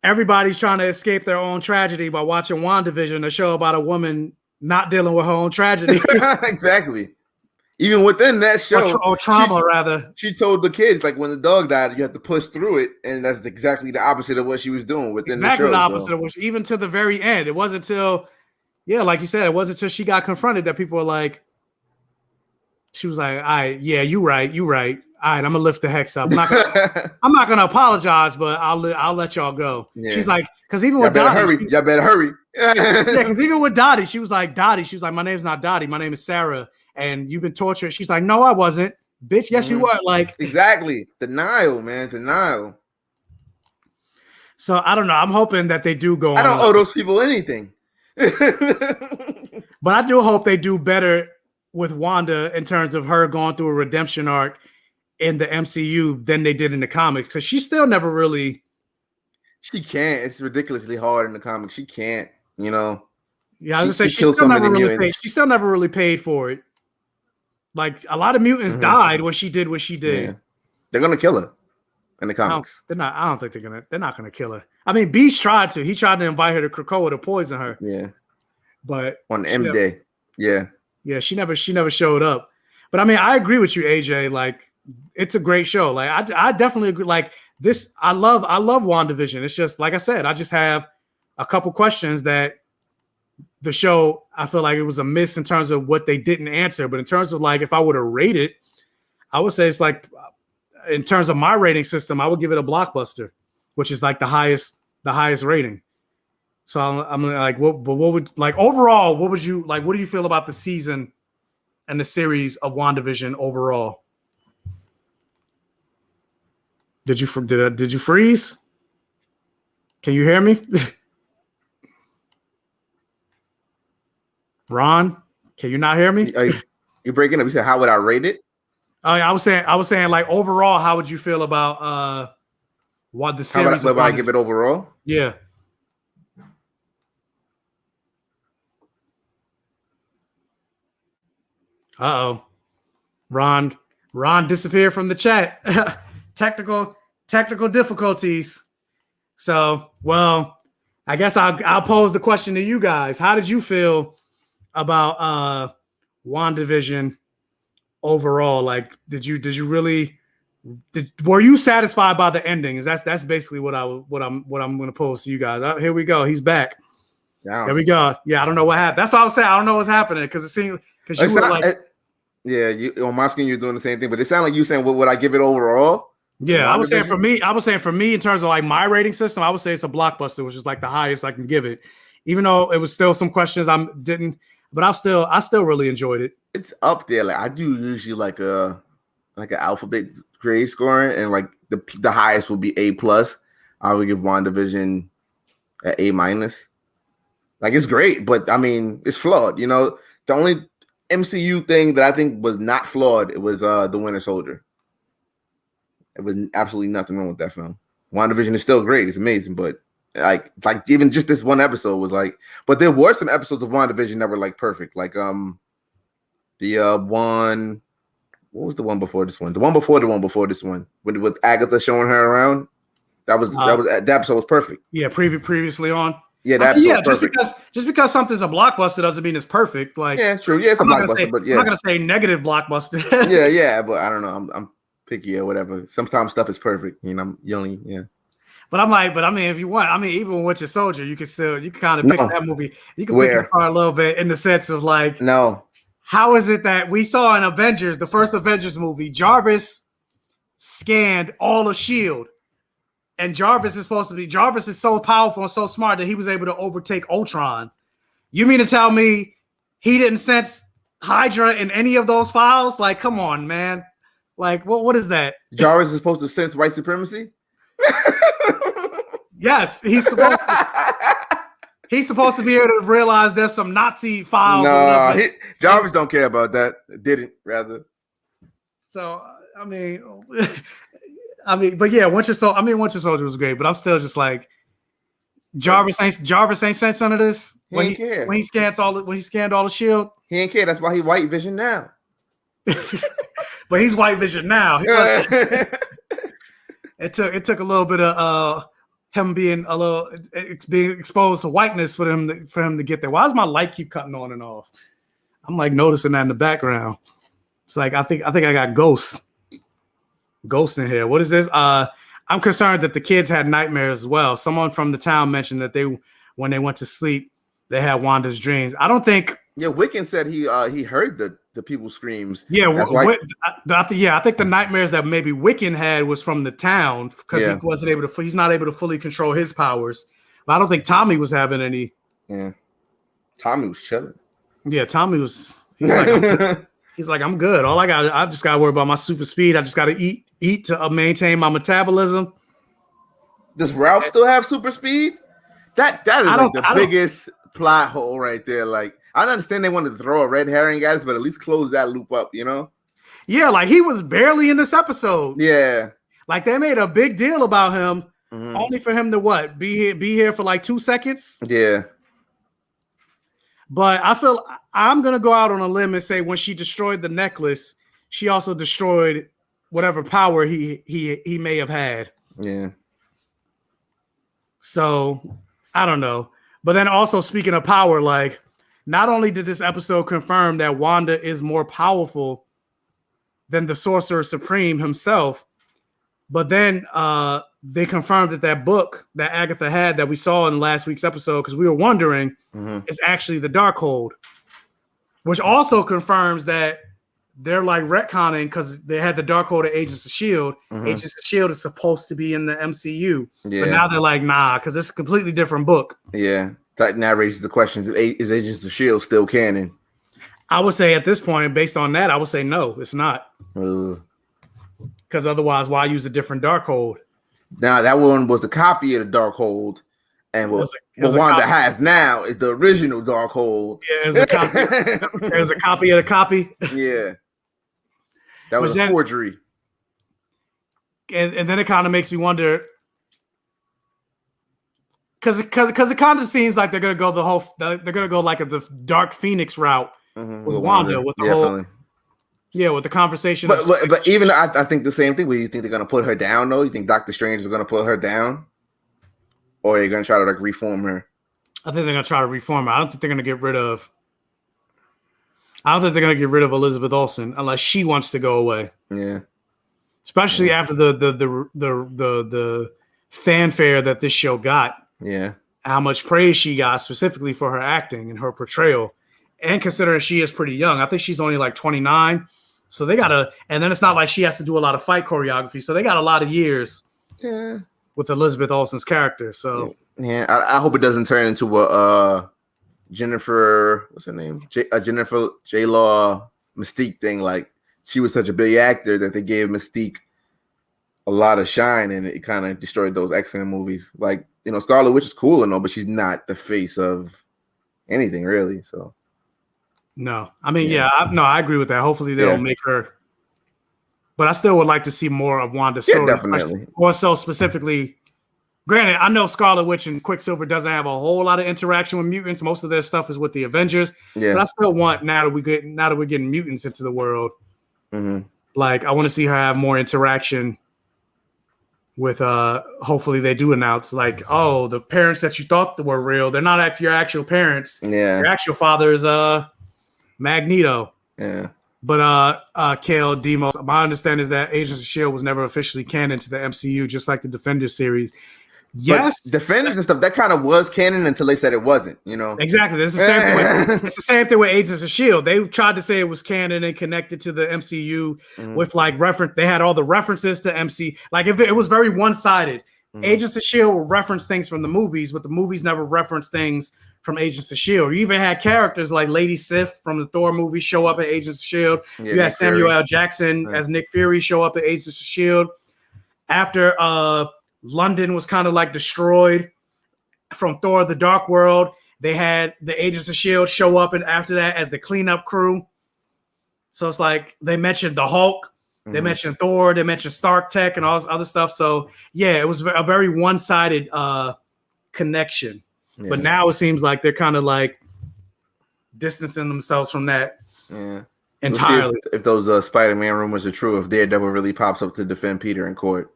A: everybody's trying to escape their own tragedy by watching WandaVision, a show about a woman not dealing with her own tragedy.
B: Exactly. Even within that show,
A: or trauma, rather.
B: She told the kids, like, when the dog died, you have to push through it, and that's exactly the opposite of what she was doing within the show.
A: Exactly the opposite of what even to the very end. It wasn't until, like you said, it wasn't until she got confronted that people were like, she was like, you right. all right, I'm gonna lift the hex up. I'm not gonna apologize, but I'll let y'all go. Yeah. She's like, because even with Dottie,
B: y'all better hurry.
A: Yeah, because even with Dottie, she was like, my name's not Dottie, my name is Sarah, and you've been tortured. She's like, no, I wasn't, bitch. Yes, you were. Like,
B: exactly, denial, man, denial.
A: So I don't know. I'm hoping that they do go.
B: I don't owe those people anything,
A: but I do hope they do better with Wanda in terms of her going through a redemption arc in the MCU than they did in the comics, because she still never really.
B: She can't. It's ridiculously hard in the comics. She can't. You know.
A: Yeah, I was gonna say she still never really paid. She still never really paid for it. Like a lot of mutants died when she did what she did. Yeah.
B: They're gonna kill her in the comics.
A: They're not. I don't think they're not gonna kill her. I mean, Beast tried to. He tried to invite her to Krakoa to poison her.
B: Yeah.
A: But
B: on M Day. Yeah.
A: Yeah, she never showed up. But I mean, I agree with you, AJ. Like, it's a great show. Like, I definitely agree. Like this, I love WandaVision. It's just like I said, I just have a couple questions that the show, I feel like it was a miss in terms of what they didn't answer. But in terms of like, if I were to rate it, I would say it's like, in terms of my rating system, I would give it a blockbuster, which is like the highest rating. So I'm like, what would, like, overall, what would you like? What do you feel about the season and the series of WandaVision overall? Did you freeze? Can you hear me? Ron, can you not hear me?
B: You're breaking up. You said, how would I rate it?
A: I was saying like overall, how would you feel about what the series?
B: How would I give it overall?
A: Yeah. Uh-oh. Ron disappeared from the chat. Technical difficulties. So, well, I guess I'll pose the question to you guys. How did you feel about WandaVision overall? Like, were you satisfied by the ending? That's basically what I'm going to pose to you guys. Here we go. He's back. Yeah. There we go. Yeah, I don't know what happened. That's what I was saying. I don't know what's happening because it seemed because you were like,
B: yeah, you on my screen you're doing the same thing, but it sounded like you saying, what would I give it overall?
A: Yeah, I was saying for me in terms of like my rating system, I would say it's a blockbuster, which is like the highest I can give it. Even though it was still some questions but I still really enjoyed it.
B: It's up there. Like I do usually like an alphabet grade scoring, and like the highest would be A+. I would give WandaVision at A-. Like it's great, but I mean it's flawed. You know, the only MCU thing that I think was not flawed, it was the Winter Soldier. It was absolutely nothing wrong with that film. WandaVision is still great. It's amazing, but like even just this one episode was like, but there were some episodes of WandaVision that were like perfect. Like the one, what was the one before this one? The one before this one, with Agatha showing her around. That episode was perfect.
A: Yeah, previously on.
B: Yeah, that's
A: just because something's a blockbuster doesn't mean it's perfect. Like,
B: yeah, it's true. Yeah, it's a blockbuster, but yeah,
A: I'm not gonna say negative blockbuster.
B: yeah, but I don't know. I'm picky or whatever. Sometimes stuff is perfect. You know, yeah.
A: But I mean, if you want, I mean, even with Winter Soldier, you can kind of pick that movie. You can pick it apart a little bit in the sense of like, how is it that we saw in Avengers, the first Avengers movie, Jarvis scanned all of S.H.I.E.L.D. And Jarvis is so powerful and so smart that he was able to overtake Ultron. You mean to tell me he didn't sense Hydra in any of those files? Like, come on, man. Like, what is that?
B: Jarvis is supposed to sense white supremacy?
A: Yes, he's supposed to be able to realize there's some Nazi files.
B: No, Jarvis don't care about that. Didn't, rather. So,
A: I mean, but yeah, Winter Soldier was great, but I'm still just like, Jarvis ain't sensed none of this when he scanned all the shield.
B: He ain't care. That's why he white vision now.
A: But he's white vision now. It took a little bit of him being exposed to whiteness for him to get there. Why does my light keep cutting on and off? I'm like noticing that in the background. It's like I think I got ghosts in here. What is this? I'm concerned that the kids had nightmares as well. Someone from the town mentioned that when they went to sleep, they had Wanda's dreams. I don't think
B: Yeah, Wiccan said he heard the people's screams.
A: Yeah, I think the nightmares that maybe Wiccan had was from the town because he wasn't able to. He's not able to fully control his powers. But I don't think Tommy was having any.
B: Yeah, Tommy was chilling.
A: Yeah, Tommy was. He's like, I'm good. I just got to worry about my super speed. I just got to eat to maintain my metabolism.
B: Does Ralph still have super speed? That is like the biggest plot hole right there. Like, I understand they wanted to throw a red herring, guys, but at least close that loop up, you know?
A: Yeah, like he was barely in this episode.
B: Yeah.
A: Like they made a big deal about him, only for him to be here for like 2 seconds.
B: Yeah.
A: But I feel I'm gonna go out on a limb and say when she destroyed the necklace, she also destroyed whatever power he may have had.
B: Yeah.
A: So I don't know. But then also speaking of power, like not only did this episode confirm that Wanda is more powerful than the Sorcerer Supreme himself, but then they confirmed that book that Agatha had that we saw in last week's episode, because we were wondering, is actually the Darkhold, which also confirms that they're like retconning because they had the Darkhold at Agents of S.H.I.E.L.D. Agents of S.H.I.E.L.D. is supposed to be in the MCU. Yeah. But now they're like, nah, because it's a completely different book.
B: Yeah. That now raises the question, is Agents of S.H.I.E.L.D. still canon?
A: I would say at this point, based on that, I would say no, it's not. Because otherwise, why use a different Darkhold?
B: Now, that one was a copy of the Darkhold. And what Wanda has now is the original Darkhold.
A: Yeah, there's a copy. There's a copy of the copy.
B: Yeah. That was a forgery.
A: And then it kind of makes me wonder, because it kind of seems like they're gonna go like the Dark Phoenix route with Wanda, with the whole with the conversation.
B: But even I think the same thing. Where you think they're gonna put her down though? You think Doctor Strange is gonna put her down, or are they gonna try to like reform her?
A: I think they're gonna try to reform her. I don't think they're gonna get rid of. I don't think they're gonna get rid of Elizabeth Olsen unless she wants to go away.
B: Yeah.
A: Especially after the fanfare that this show got.
B: Yeah.
A: How much praise she got specifically for her acting and her portrayal. And considering she is pretty young. I think she's only like 29. So they gotta, and then it's not like she has to do a lot of fight choreography. So they got a lot of years with Elizabeth Olsen's character. So
B: yeah, I hope it doesn't turn into a Jennifer, what's her name? Jennifer J. Law Mystique thing. Like she was such a big actor that they gave Mystique a lot of shine, and it kind of destroyed those X-Men movies. Like, you know, Scarlet Witch is cool and all, but she's not the face of anything really. So
A: no, I mean, I agree with that. Hopefully they'll make her, but I still would like to see more of Wanda's story.
B: Definitely.
A: Or so specifically. Granted, I know Scarlet Witch and Quicksilver doesn't have a whole lot of interaction with mutants. Most of their stuff is with the Avengers. Yeah. But I still want now that we're getting mutants into the world. Like I want to see her have more interaction with hopefully they do announce like, oh, the parents that you thought were real, they're not your actual parents. Yeah. Your actual father is Magneto.
B: Yeah.
A: But Kale Demos, my understanding is that Agents of S.H.I.E.L.D. was never officially canon to the MCU, just like the Defenders series. Yes,
B: but Defenders and stuff that kind of was canon until they said it wasn't. You know, exactly.
A: It's the same thing with Agents of S.H.I.E.L.D. They tried to say it was canon and connected to the MCU with like reference. They had all the references to MC. Like if it was very one-sided. Agents of S.H.I.E.L.D. would reference things from the movies, but the movies never referenced things from Agents of S.H.I.E.L.D. You even had characters like Lady Sif from the Thor movie show up at Agents of S.H.I.E.L.D. You had Samuel L. Jackson as Nick Fury show up at Agents of S.H.I.E.L.D. After London was kind of like destroyed from Thor: The Dark World, they had the Agents of S.H.I.E.L.D. show up, and after that as the cleanup crew. So it's like they mentioned the Hulk, they mentioned Thor, they mentioned Stark Tech and all this other stuff. So yeah, it was a very one-sided connection. Yeah. But now it seems like they're kind of like distancing themselves from that entirely.
B: We'll if those Spider-Man rumors are true, if Daredevil really pops up to defend Peter in court.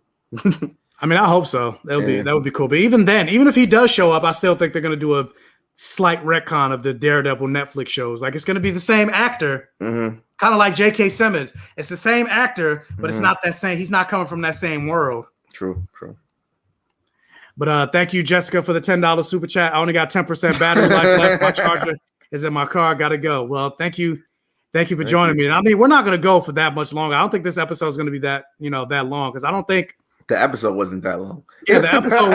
A: I mean, I hope so. That would be cool. But even then, even if he does show up, I still think they're going to do a slight retcon of the Daredevil Netflix shows. Like it's going to be the same actor, kind of like J.K. Simmons. It's the same actor, but it's not that same. He's not coming from that same world.
B: True.
A: But thank you, Jessica, for the $10 super chat. I only got 10% battery life left. My charger is in my car. Gotta go. Well, thank you for joining me. And I mean, we're not gonna go for that much longer. I don't think this episode is gonna be that long because I don't think
B: the episode wasn't that long.
A: Yeah, the episode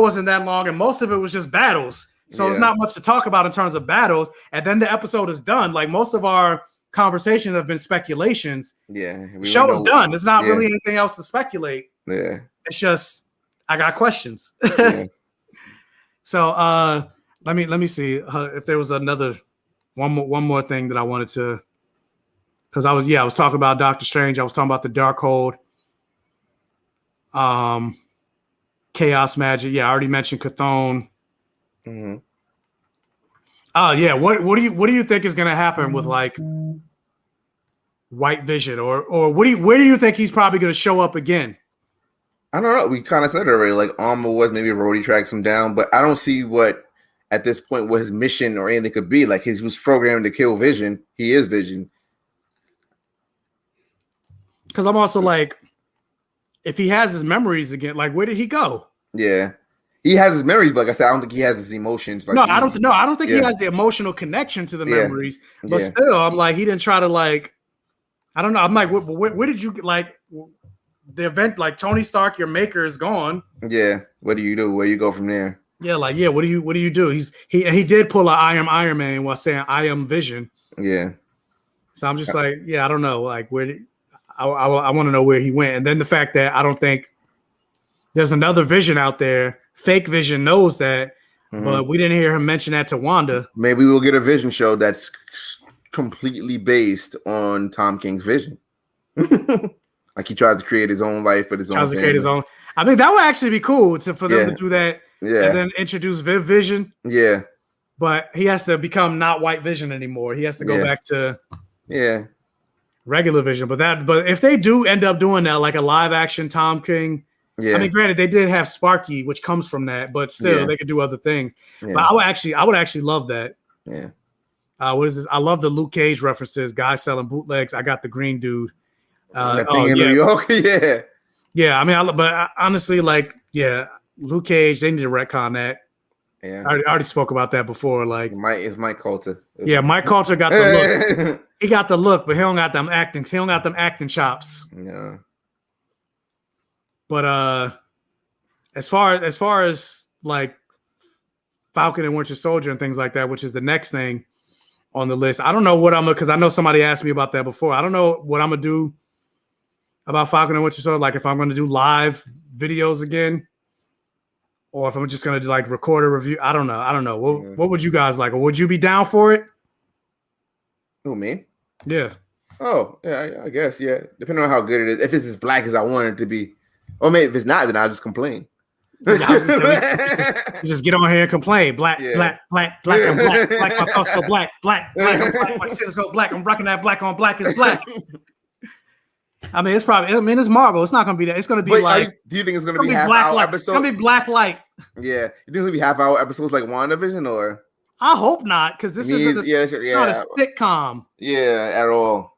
A: wasn't that long, and most of it was just battles. So there's not much to talk about in terms of battles. And then the episode is done. Like most of our conversations have been speculations.
B: Yeah,
A: the show is done. There's not really anything else to speculate.
B: Yeah,
A: it's just I got questions. So let me see if there was one more thing that I wanted to, because I was talking about Doctor Strange. I was talking about the Darkhold. Chaos magic. Yeah, I already mentioned Chthon.
B: Mm-hmm.
A: Oh yeah. What do you think is gonna happen with like White Vision, or where do you think he's probably gonna show up again?
B: I don't know. We kind of said it already. Like Armor was maybe Rhodey tracks him down, but I don't see what at this point what his mission or anything could be. Like he was programmed to kill Vision. He is Vision.
A: Because I'm also like, if he has his memories again, like where did he go?
B: Yeah, he has his memories, but like I said, I don't think he has his emotions. Like
A: I don't think he has the emotional connection to the memories. But still, I'm like, he didn't try to like, I don't know. I'm like, where did you like the event? Like Tony Stark, your maker is gone.
B: Yeah. What do you do? Where you go from there?
A: Yeah, like what do you do? He did pull a I am Iron Man while saying I am Vision.
B: Yeah.
A: So I'm just like, I don't know, like where. I want to know where he went. And then the fact that I don't think there's another Vision out there. Fake Vision knows that, but we didn't hear him mention that to Wanda. Maybe
B: we'll get a Vision show that's completely based on Tom King's Vision. Like he tries to create his own life with his own.
A: Create his own. I mean, that would actually be cool for them to do that. Yeah. And then introduce Vision.
B: Yeah.
A: But he has to become not White Vision anymore. He has to go back to regular Vision. But if they do end up doing that, like a live action Tom King, I mean, granted, they did have Sparky, which comes from that, but still they could do other things. Yeah. But I would actually love that.
B: Yeah.
A: What is this? I love the Luke Cage references. Guys selling bootlegs. I got the green dude.
B: In New York. Yeah.
A: Yeah. I mean, honestly, like, Luke Cage. They need to retcon that.
B: Yeah.
A: I already spoke about that before. Like,
B: it's Mike Coulter.
A: Yeah, Mike Coulter got the look. He got the look, but he don't got them acting. He don't got them acting chops.
B: Yeah.
A: But as far as like Falcon and Winter Soldier and things like that, which is the next thing on the list, I don't know what because I know somebody asked me about that before. I don't know what I'm gonna do about Falcon and Winter Soldier. Like if I'm gonna do live videos again, or if I'm just gonna like record a review. I don't know. What would you guys like? Or would you be down for it?
B: Who, me?
A: Yeah.
B: Oh, yeah, I guess, yeah. Depending on how good it is. If it's as black as I want it to be. Or maybe if it's not, then I'll just complain.
A: Just get on here and complain. Black, black, and black. Black, my thoughts so black, black, my shit is so black. I'm rocking that black on black is black. I mean, it's Marvel. It's not going to be that. It's going to be
B: do you think it's going to be half-hour episodes?
A: It's going to be black light.
B: Yeah. You think it's going to be half-hour episodes like WandaVision or?
A: I hope not, because this isn't not a sitcom.
B: Yeah, at all.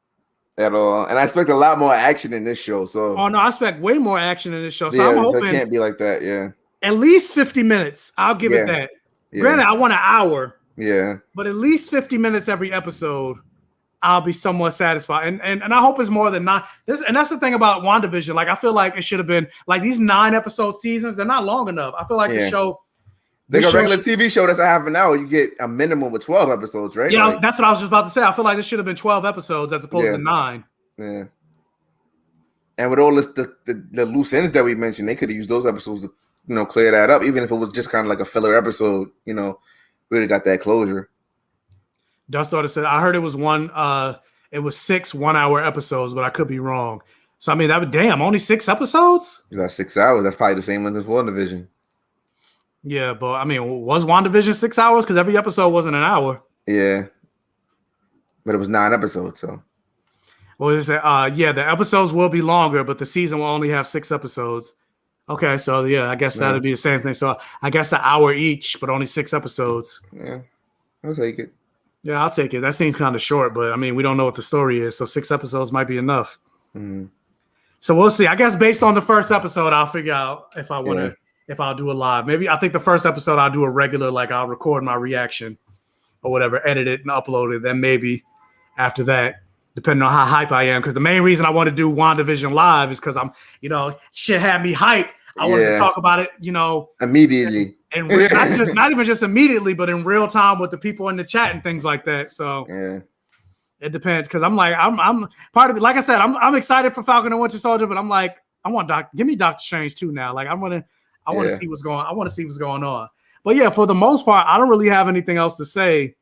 B: And I expect a lot more action in this show. So
A: I expect way more action in this show. So I'm hoping
B: it can't be like that. Yeah,
A: at least 50 minutes. I'll give it that. Yeah. Granted, I want an hour.
B: Yeah,
A: but at least 50 minutes every episode, I'll be somewhat satisfied. And I hope it's more than 9. And that's the thing about WandaVision. Like I feel like it should have been like these 9-episode seasons. They're not long enough. I feel like the show.
B: Like a regular TV show that's a half an hour, you get a minimum of 12 episodes, right?
A: Yeah, that's what I was just about to say. I feel like this should have been 12 episodes as opposed to 9.
B: Yeah. And with all this, the loose ends that we mentioned, they could have used those episodes to, clear that up, even if it was just kind of like a filler episode, really got that closure.
A: Dust Daughter said, I heard it was 6 1-hour episodes, but I could be wrong. So, I mean, only 6 episodes?
B: You got 6 hours. That's probably the same length as WandaVision.
A: Yeah, but I mean, was WandaVision 6 hours? Because every episode wasn't an hour.
B: Yeah, but it was 9 episodes. So,
A: well, the episodes will be longer, but the season will only have 6 episodes. Okay, so I guess that'd be the same thing. So I guess an hour each, but only 6 episodes.
B: Yeah, I'll take it.
A: Yeah, I'll take it. That seems kind of short, but I mean, we don't know what the story is, so 6 episodes might be enough.
B: Mm-hmm.
A: So we'll see. I guess based on the first episode, I'll figure out if I want to. If I'll do a live. Maybe I think the first episode I'll do a regular, like I'll record my reaction. or whatever, edit it and upload it. Then maybe after that, depending on how hype I am, because the main reason I want to do WandaVision live is because I'm, shit had me hype. I wanted to talk about it,
B: immediately,
A: and not even just immediately, but in real time with the people in the chat and things like that. So it depends, because I'm part of it. Like I said, I'm excited for Falcon and Winter Soldier, but I'm like, give me Doctor Strange too now. Like I want to see what's going. I want to see what's going on. But yeah, for the most part, I don't really have anything else to say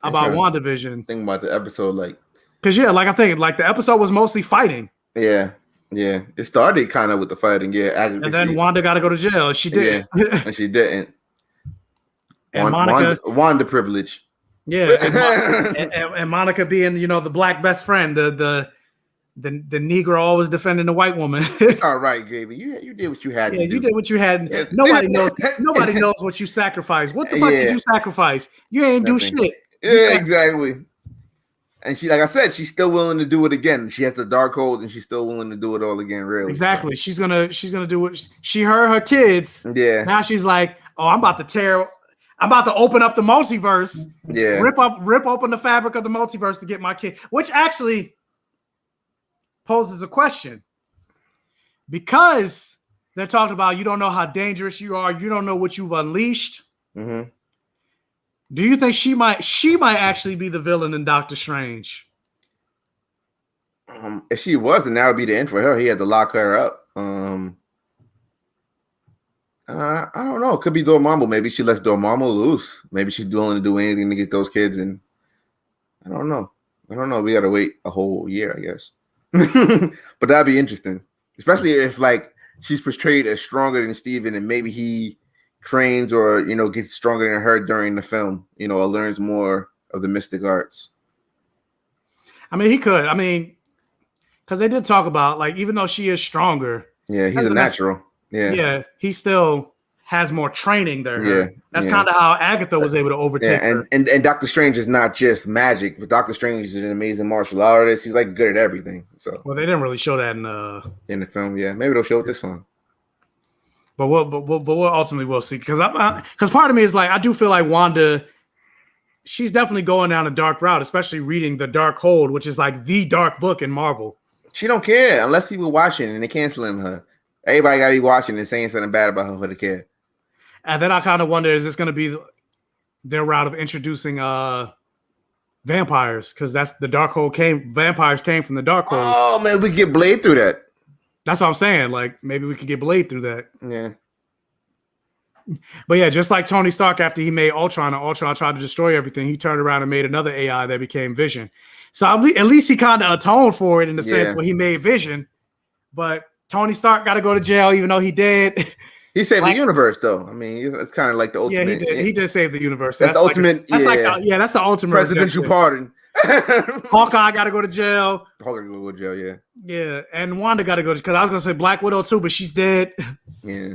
A: about WandaVision.
B: Think about the episode,
A: because I think the episode was mostly fighting.
B: Yeah. It started kind of with the fighting. Yeah,
A: and then Wanda got to go to jail. She did,
B: and she didn't.
A: And Monica,
B: Wanda privilege.
A: Yeah, and Monica being the black best friend, the Negro always defending the white woman.
B: It's all right, Gravy. You did what you had.
A: Yeah, you did what you had. Yeah. Nobody knows what you sacrificed. What the fuck did you sacrifice? You ain't do shit.
B: Yeah, exactly. And she, like I said, she's still willing to do it again. She has the dark hold, and she's still willing to do it all again. Really,
A: exactly. She's gonna do it. She heard her kids.
B: Yeah.
A: Now she's like, oh, I'm about to open up the multiverse.
B: Yeah.
A: Rip open the fabric of the multiverse to get my kid. Which actually poses a question, because they're talking about you don't know how dangerous you are. You don't know what you've unleashed.
B: Mm-hmm.
A: Do you think she might actually be the villain in Doctor Strange?
B: If she was, then that would be the end for her. He had to lock her up. I don't know. It could be Dormammu. Maybe she lets Dormammu loose. Maybe she's willing to do anything to get those kids. And I don't know. We got to wait a whole year, I guess. But that'd be interesting, especially if she's portrayed as stronger than Steven, and maybe he trains or gets stronger than her during the film, or learns more of the mystic arts.
A: I mean, he could. I mean, because they did talk about even though she is stronger,
B: he's a natural.
A: Yeah, he still has more training than her. Yeah, that's kind of how Agatha was able to overtake her.
B: And Doctor Strange is not just magic, but Doctor Strange is an amazing martial artist. He's good at everything. So
A: they didn't really show that
B: in the film. Yeah, maybe they'll show it this one.
A: But we'll ultimately we'll see, because part of me is I do feel like Wanda, she's definitely going down a dark route, especially reading the Dark Hold, which is the dark book in Marvel.
B: She don't care unless people watching and they canceling her. Everybody gotta be watching and saying something bad about her for the care.
A: And then I kind of wonder, is this going to be their route of introducing vampires? Because that's the Dark Hold vampires came from the Dark Hold.
B: Oh man, we get Blade through that.
A: That's what I'm saying. Maybe we could get Blade through that.
B: Yeah.
A: But yeah, just like Tony Stark after he made Ultron, and Ultron tried to destroy everything, he turned around and made another AI that became Vision. So at least he kind of atoned for it in the sense where he made Vision. But Tony Stark got to go to jail, even though he did.
B: He saved the universe, though. I mean, it's kind of like the ultimate.
A: Yeah, he did. He did save the universe.
B: That's the ultimate.
A: That's the ultimate
B: presidential pardon.
A: Hawkeye got to go to jail.
B: Hawkeye go to jail. Yeah.
A: Yeah, and Wanda got to go, because I was gonna say Black Widow too, but she's dead.
B: Yeah.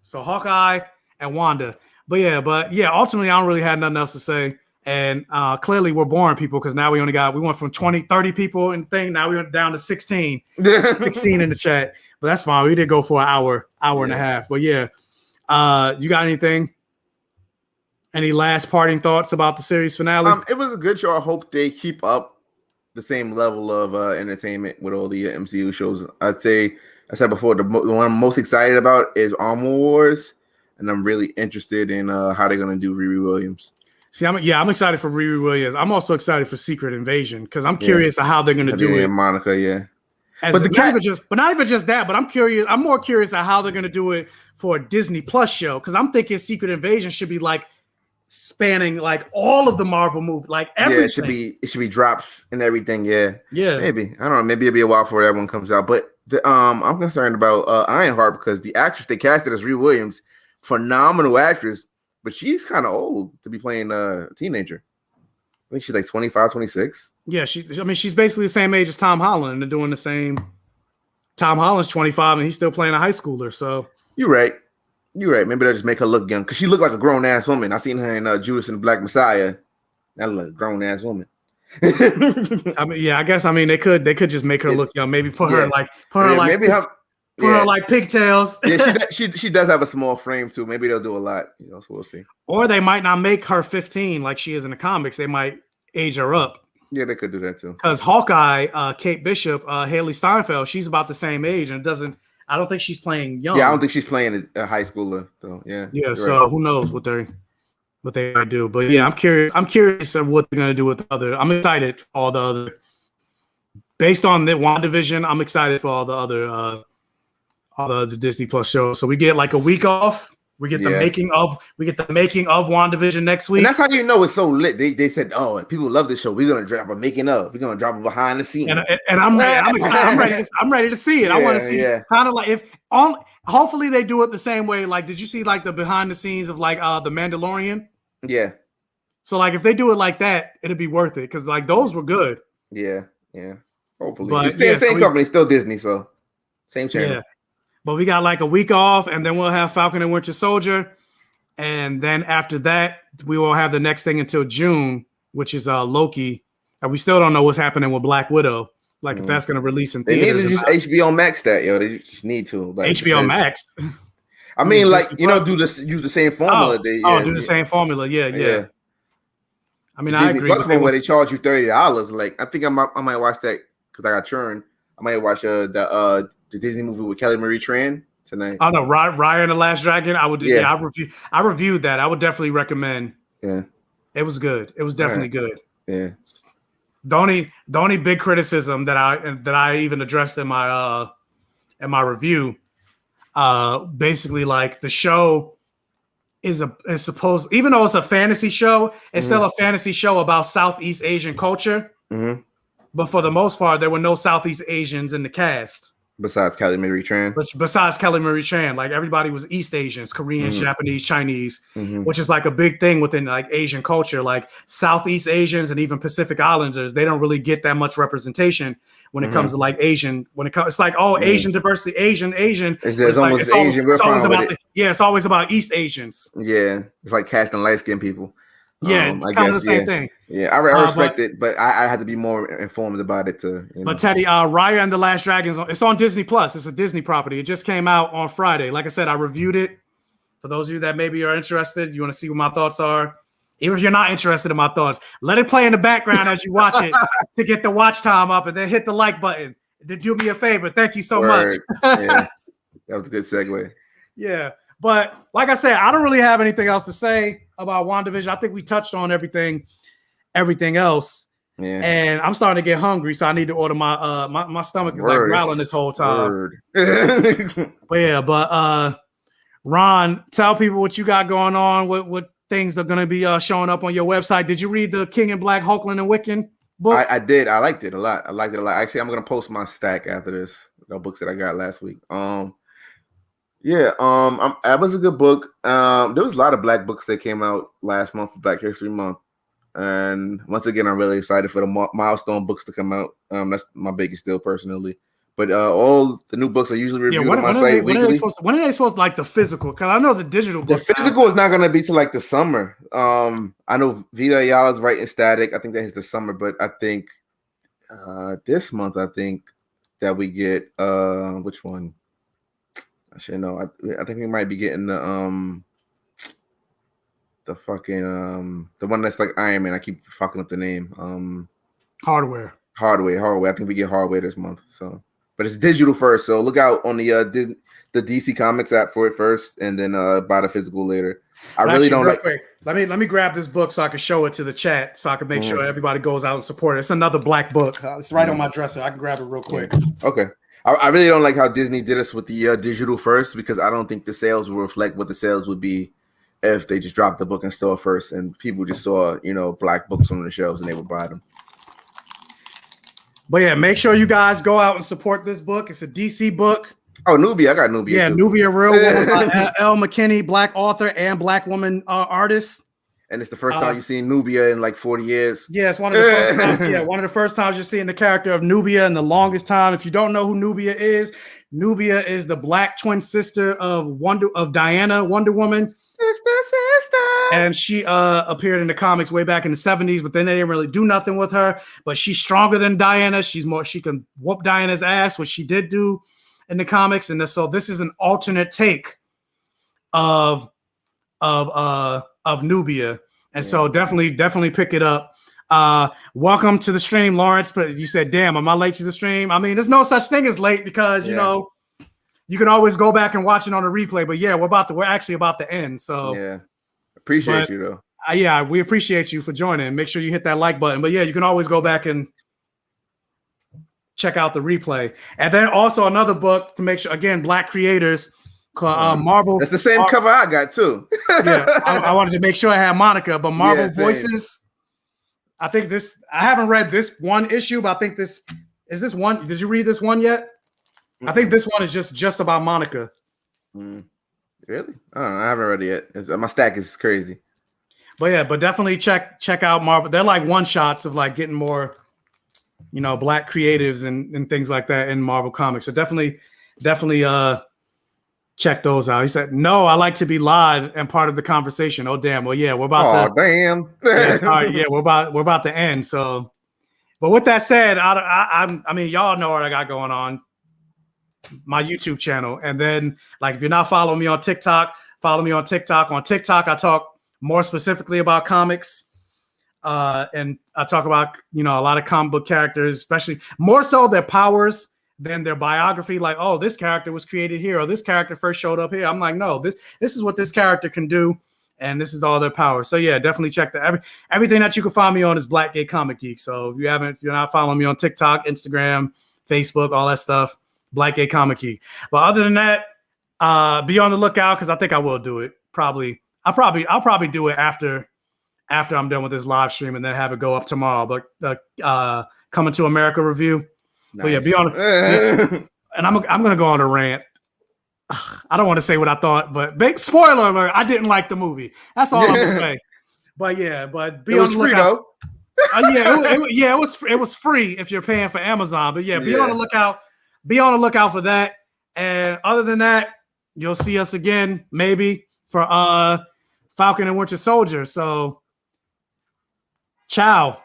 A: So Hawkeye and Wanda, but yeah. Ultimately, I don't really have nothing else to say. And clearly, we're boring people, because now we went from 20, 30 people in the thing. Now we went down to 16 in the chat. But that's fine. We did go for an hour and a half. But yeah, you got anything? Any last parting thoughts about the series finale?
B: It was a good show. I hope they keep up the same level of entertainment with all the MCU shows. I said before, the one I'm most excited about is Armor Wars, and I'm really interested in how they're gonna do Riri Williams.
A: See, I'm excited for Riri Williams. I'm also excited for Secret Invasion, because I'm curious of how they're gonna do it.
B: Monica, yeah.
A: Not even just that. But I'm curious. I'm more curious of how they're gonna do it for a Disney Plus show, because I'm thinking Secret Invasion should be spanning all of the Marvel movies, everything.
B: Yeah, it should be drops and everything. Yeah,
A: maybe.
B: I don't know. Maybe it'll be a while before that one comes out. But I'm concerned about Ironheart, because the actress they casted as Riri Williams, phenomenal actress, but she's kind of old to be playing a teenager. I think she's 25, 26. Yeah,
A: she's basically the same age as Tom Holland, and they're doing the same. Tom Holland's 25 and he's still playing a high schooler. So
B: you're right. Maybe they'll just make her look young, because she looked like a grown ass woman. I seen her in Judas and the Black Messiah. That looked like a grown ass woman.
A: I guess they could just make her look young. Maybe put her put her like pigtails.
B: Yeah, she does have a small frame too. Maybe they'll do a lot, so we'll see.
A: Or they might not make her 15 like she is in the comics. They might age her up.
B: Yeah, they could do that too.
A: Because Hawkeye, Kate Bishop, Haley Steinfeld, she's about the same age, and I don't think she's playing young.
B: Yeah, I don't think she's playing a high schooler though. Yeah.
A: Yeah. So who knows what they might do? But yeah, I'm curious of what they're gonna do with the other. I'm excited for all the other. Based on the WandaVision, I'm excited for all the other Disney Plus shows. So we get like a week off. We get the making of WandaVision next week.
B: And that's how you know it's so lit. They said, "Oh, people love this show. We're gonna drop a making of. We're gonna drop a behind the scenes."
A: And I'm ready. I'm excited. I'm ready to see it. I want to see kind of like hopefully they do it the same way. Like, did you see like the behind the scenes of like the Mandalorian?
B: Yeah.
A: So like if they do it like that, it'll be worth it because like those were good.
B: Yeah. Hopefully, but it's still same company, still Disney, so same channel. Yeah.
A: But we got like a week off, and then we'll have Falcon and Winter Soldier. And then after that, we will have the next thing until June, which is Loki. And we still don't know what's happening with Black Widow. Like if that's going to release in theaters.
B: They need to just HBO Max that, yo. They just need to. Like,
A: HBO Max?
B: I mean, like, use the same formula.
A: Do the same formula. Yeah. I mean, I agree.
B: Plus one where they charge you $30. Like, I think I might watch that because I got churned. I might watch the Disney movie with Kelly Marie Tran tonight.
A: Oh no, Raya and the Last Dragon. I reviewed that. I would definitely recommend.
B: Yeah,
A: it was good. It was definitely good.
B: Yeah.
A: The only big criticism that I even addressed in my review, basically like the show is supposed, even though it's a fantasy show, it's still a fantasy show about Southeast Asian culture. Mm-hmm. But for the most part, there were no Southeast Asians in the cast.
B: Besides Kelly Marie Tran?
A: Besides Kelly Marie Tran, like everybody was East Asians, Koreans, Japanese, Chinese, which is like a big thing within like Asian culture. Like Southeast Asians and even Pacific Islanders, they don't really get that much representation when it comes to like Asian. It's like Asian diversity, Asian.
B: It's almost Asian.
A: It's always about East Asians.
B: Yeah, it's like casting light-skinned people.
A: Yeah, it's kind of the same thing.
B: Yeah, I respect it, but I had to be more informed about it too.
A: But Teddy, Raya and the Last Dragon, it's on Disney Plus. It's a Disney property. It just came out on Friday. Like I said, I reviewed it. For those of you that maybe are interested, you want to see what my thoughts are. Even if you're not interested in my thoughts, let it play in the background as you watch it to get the watch time up, and then hit the like button. Do me a favor. Thank you so much.
B: Yeah, that was a good segue.
A: Yeah. But like I said, I don't really have anything else to say about WandaVision. I think we touched on everything else. Yeah. And I'm starting to get hungry, so I need to order my stomach is like growling this whole time. But Ron, tell people what you got going on. What things are going to be showing up on your website? Did you read the King in Black, Hulkling and Wiccan book?
B: I did. I liked it a lot. Actually, I'm going to post my stack after this. The books that I got last week. That was a good book. There was a lot of Black books that came out last month for Black History Month, and once again, I'm really excited for the milestone books to come out. That's my biggest deal personally. But all the new books are usually reviewed on my site weekly.
A: When are they supposed to like the physical? Because I know the digital books.
B: The physical is not going to be till like the summer. I know Vita Ayala's writing Static. I think that is the summer, but I think this month that we get which one? Actually, no. I think we might be getting the fucking the one that's like Iron Man. I keep fucking up the name. Hardware. I think we get Hardware this month. So, but it's digital first. So look out on the DC Comics app for it first, and then buy the physical later. I really don't like.
A: Quick, let me grab this book so I can show it to the chat, so I can make sure everybody goes out and support it. It's another Black book. It's right on my dresser. I can grab it real quick.
B: Okay. I really don't like how Disney did us with the digital first, because I don't think the sales will reflect what the sales would be if they just dropped the book in store first and people just saw, Black books on the shelves and they would buy them.
A: But yeah, make sure you guys go out and support this book. It's a DC book.
B: Oh, Nubia. I got Nubia.
A: Yeah,
B: too.
A: Nubia Real Woman by L. McKinney, Black author and Black woman artist.
B: And it's the first time you've seen Nubia in like 40 years.
A: Yeah, it's one of the first times. One of the first times you're seeing the character of Nubia in the longest time. If you don't know who Nubia is the Black twin sister of Diana, Wonder Woman. Sister. And she appeared in the comics way back in the 70s, but then they didn't really do nothing with her. But she's stronger than Diana. She can whoop Diana's ass, which she did do in the comics, and so this is an alternate take of Nubia, and so definitely pick it up. Welcome to the stream, Lawrence. But you said, "Damn, am I late to the stream?" I mean, there's no such thing as late because you know you can always go back and watch it on a replay. But yeah, we're actually about to end. So
B: yeah, appreciate you though.
A: Yeah, we appreciate you for joining. Make sure you hit that like button. But yeah, you can always go back and check out the replay. And then also another book to make sure, again, Black creators, Marvel.
B: That's the same cover I got too.
A: Yeah, I wanted to make sure I had Monica, but Marvel Voices. I think this, I haven't read this one issue, but I think this one. Did you read this one yet? Mm-hmm. I think this one is just about Monica.
B: Really? I don't know. I haven't read it yet. My stack is crazy.
A: But yeah, but definitely check out Marvel. They're like one shots of like getting more, you know, Black creatives and things like that in Marvel Comics. So definitely check those out. He said, "No, I like to be live and part of the conversation." Oh damn. Well, yeah, we're about to.
B: Damn.
A: Yeah, sorry, yeah, we're about to end. So, but with that said, I mean, y'all know what I got going on. My YouTube channel, and then like if you're not following me on TikTok, follow me on TikTok. On TikTok, I talk more specifically about comics, and I talk about, you know, a lot of comic book characters, especially more so their powers than their biography. Like, oh, this character was created here, or this character first showed up here. I'm like, no, this is what this character can do, and this is all their powers. So yeah, definitely check everything that you can find me on is BlackGayComicGeek. So if you're not following me on TikTok, Instagram, Facebook, all that stuff, BlackGayComicGeek. But other than that, be on the lookout because I think I will do it. I'll probably do it after I'm done with this live stream and then have it go up tomorrow. But the Coming to America review. Nice. But yeah, be on it. And I'm gonna go on a rant. I don't want to say what I thought, but big spoiler alert, I didn't like the movie. That's all I'm gonna say. But yeah, but be on the lookout. It was free if you're paying for Amazon. But yeah, be on the lookout. Be on the lookout for that. And other than that, you'll see us again maybe for Falcon and Winter Soldier. So, ciao.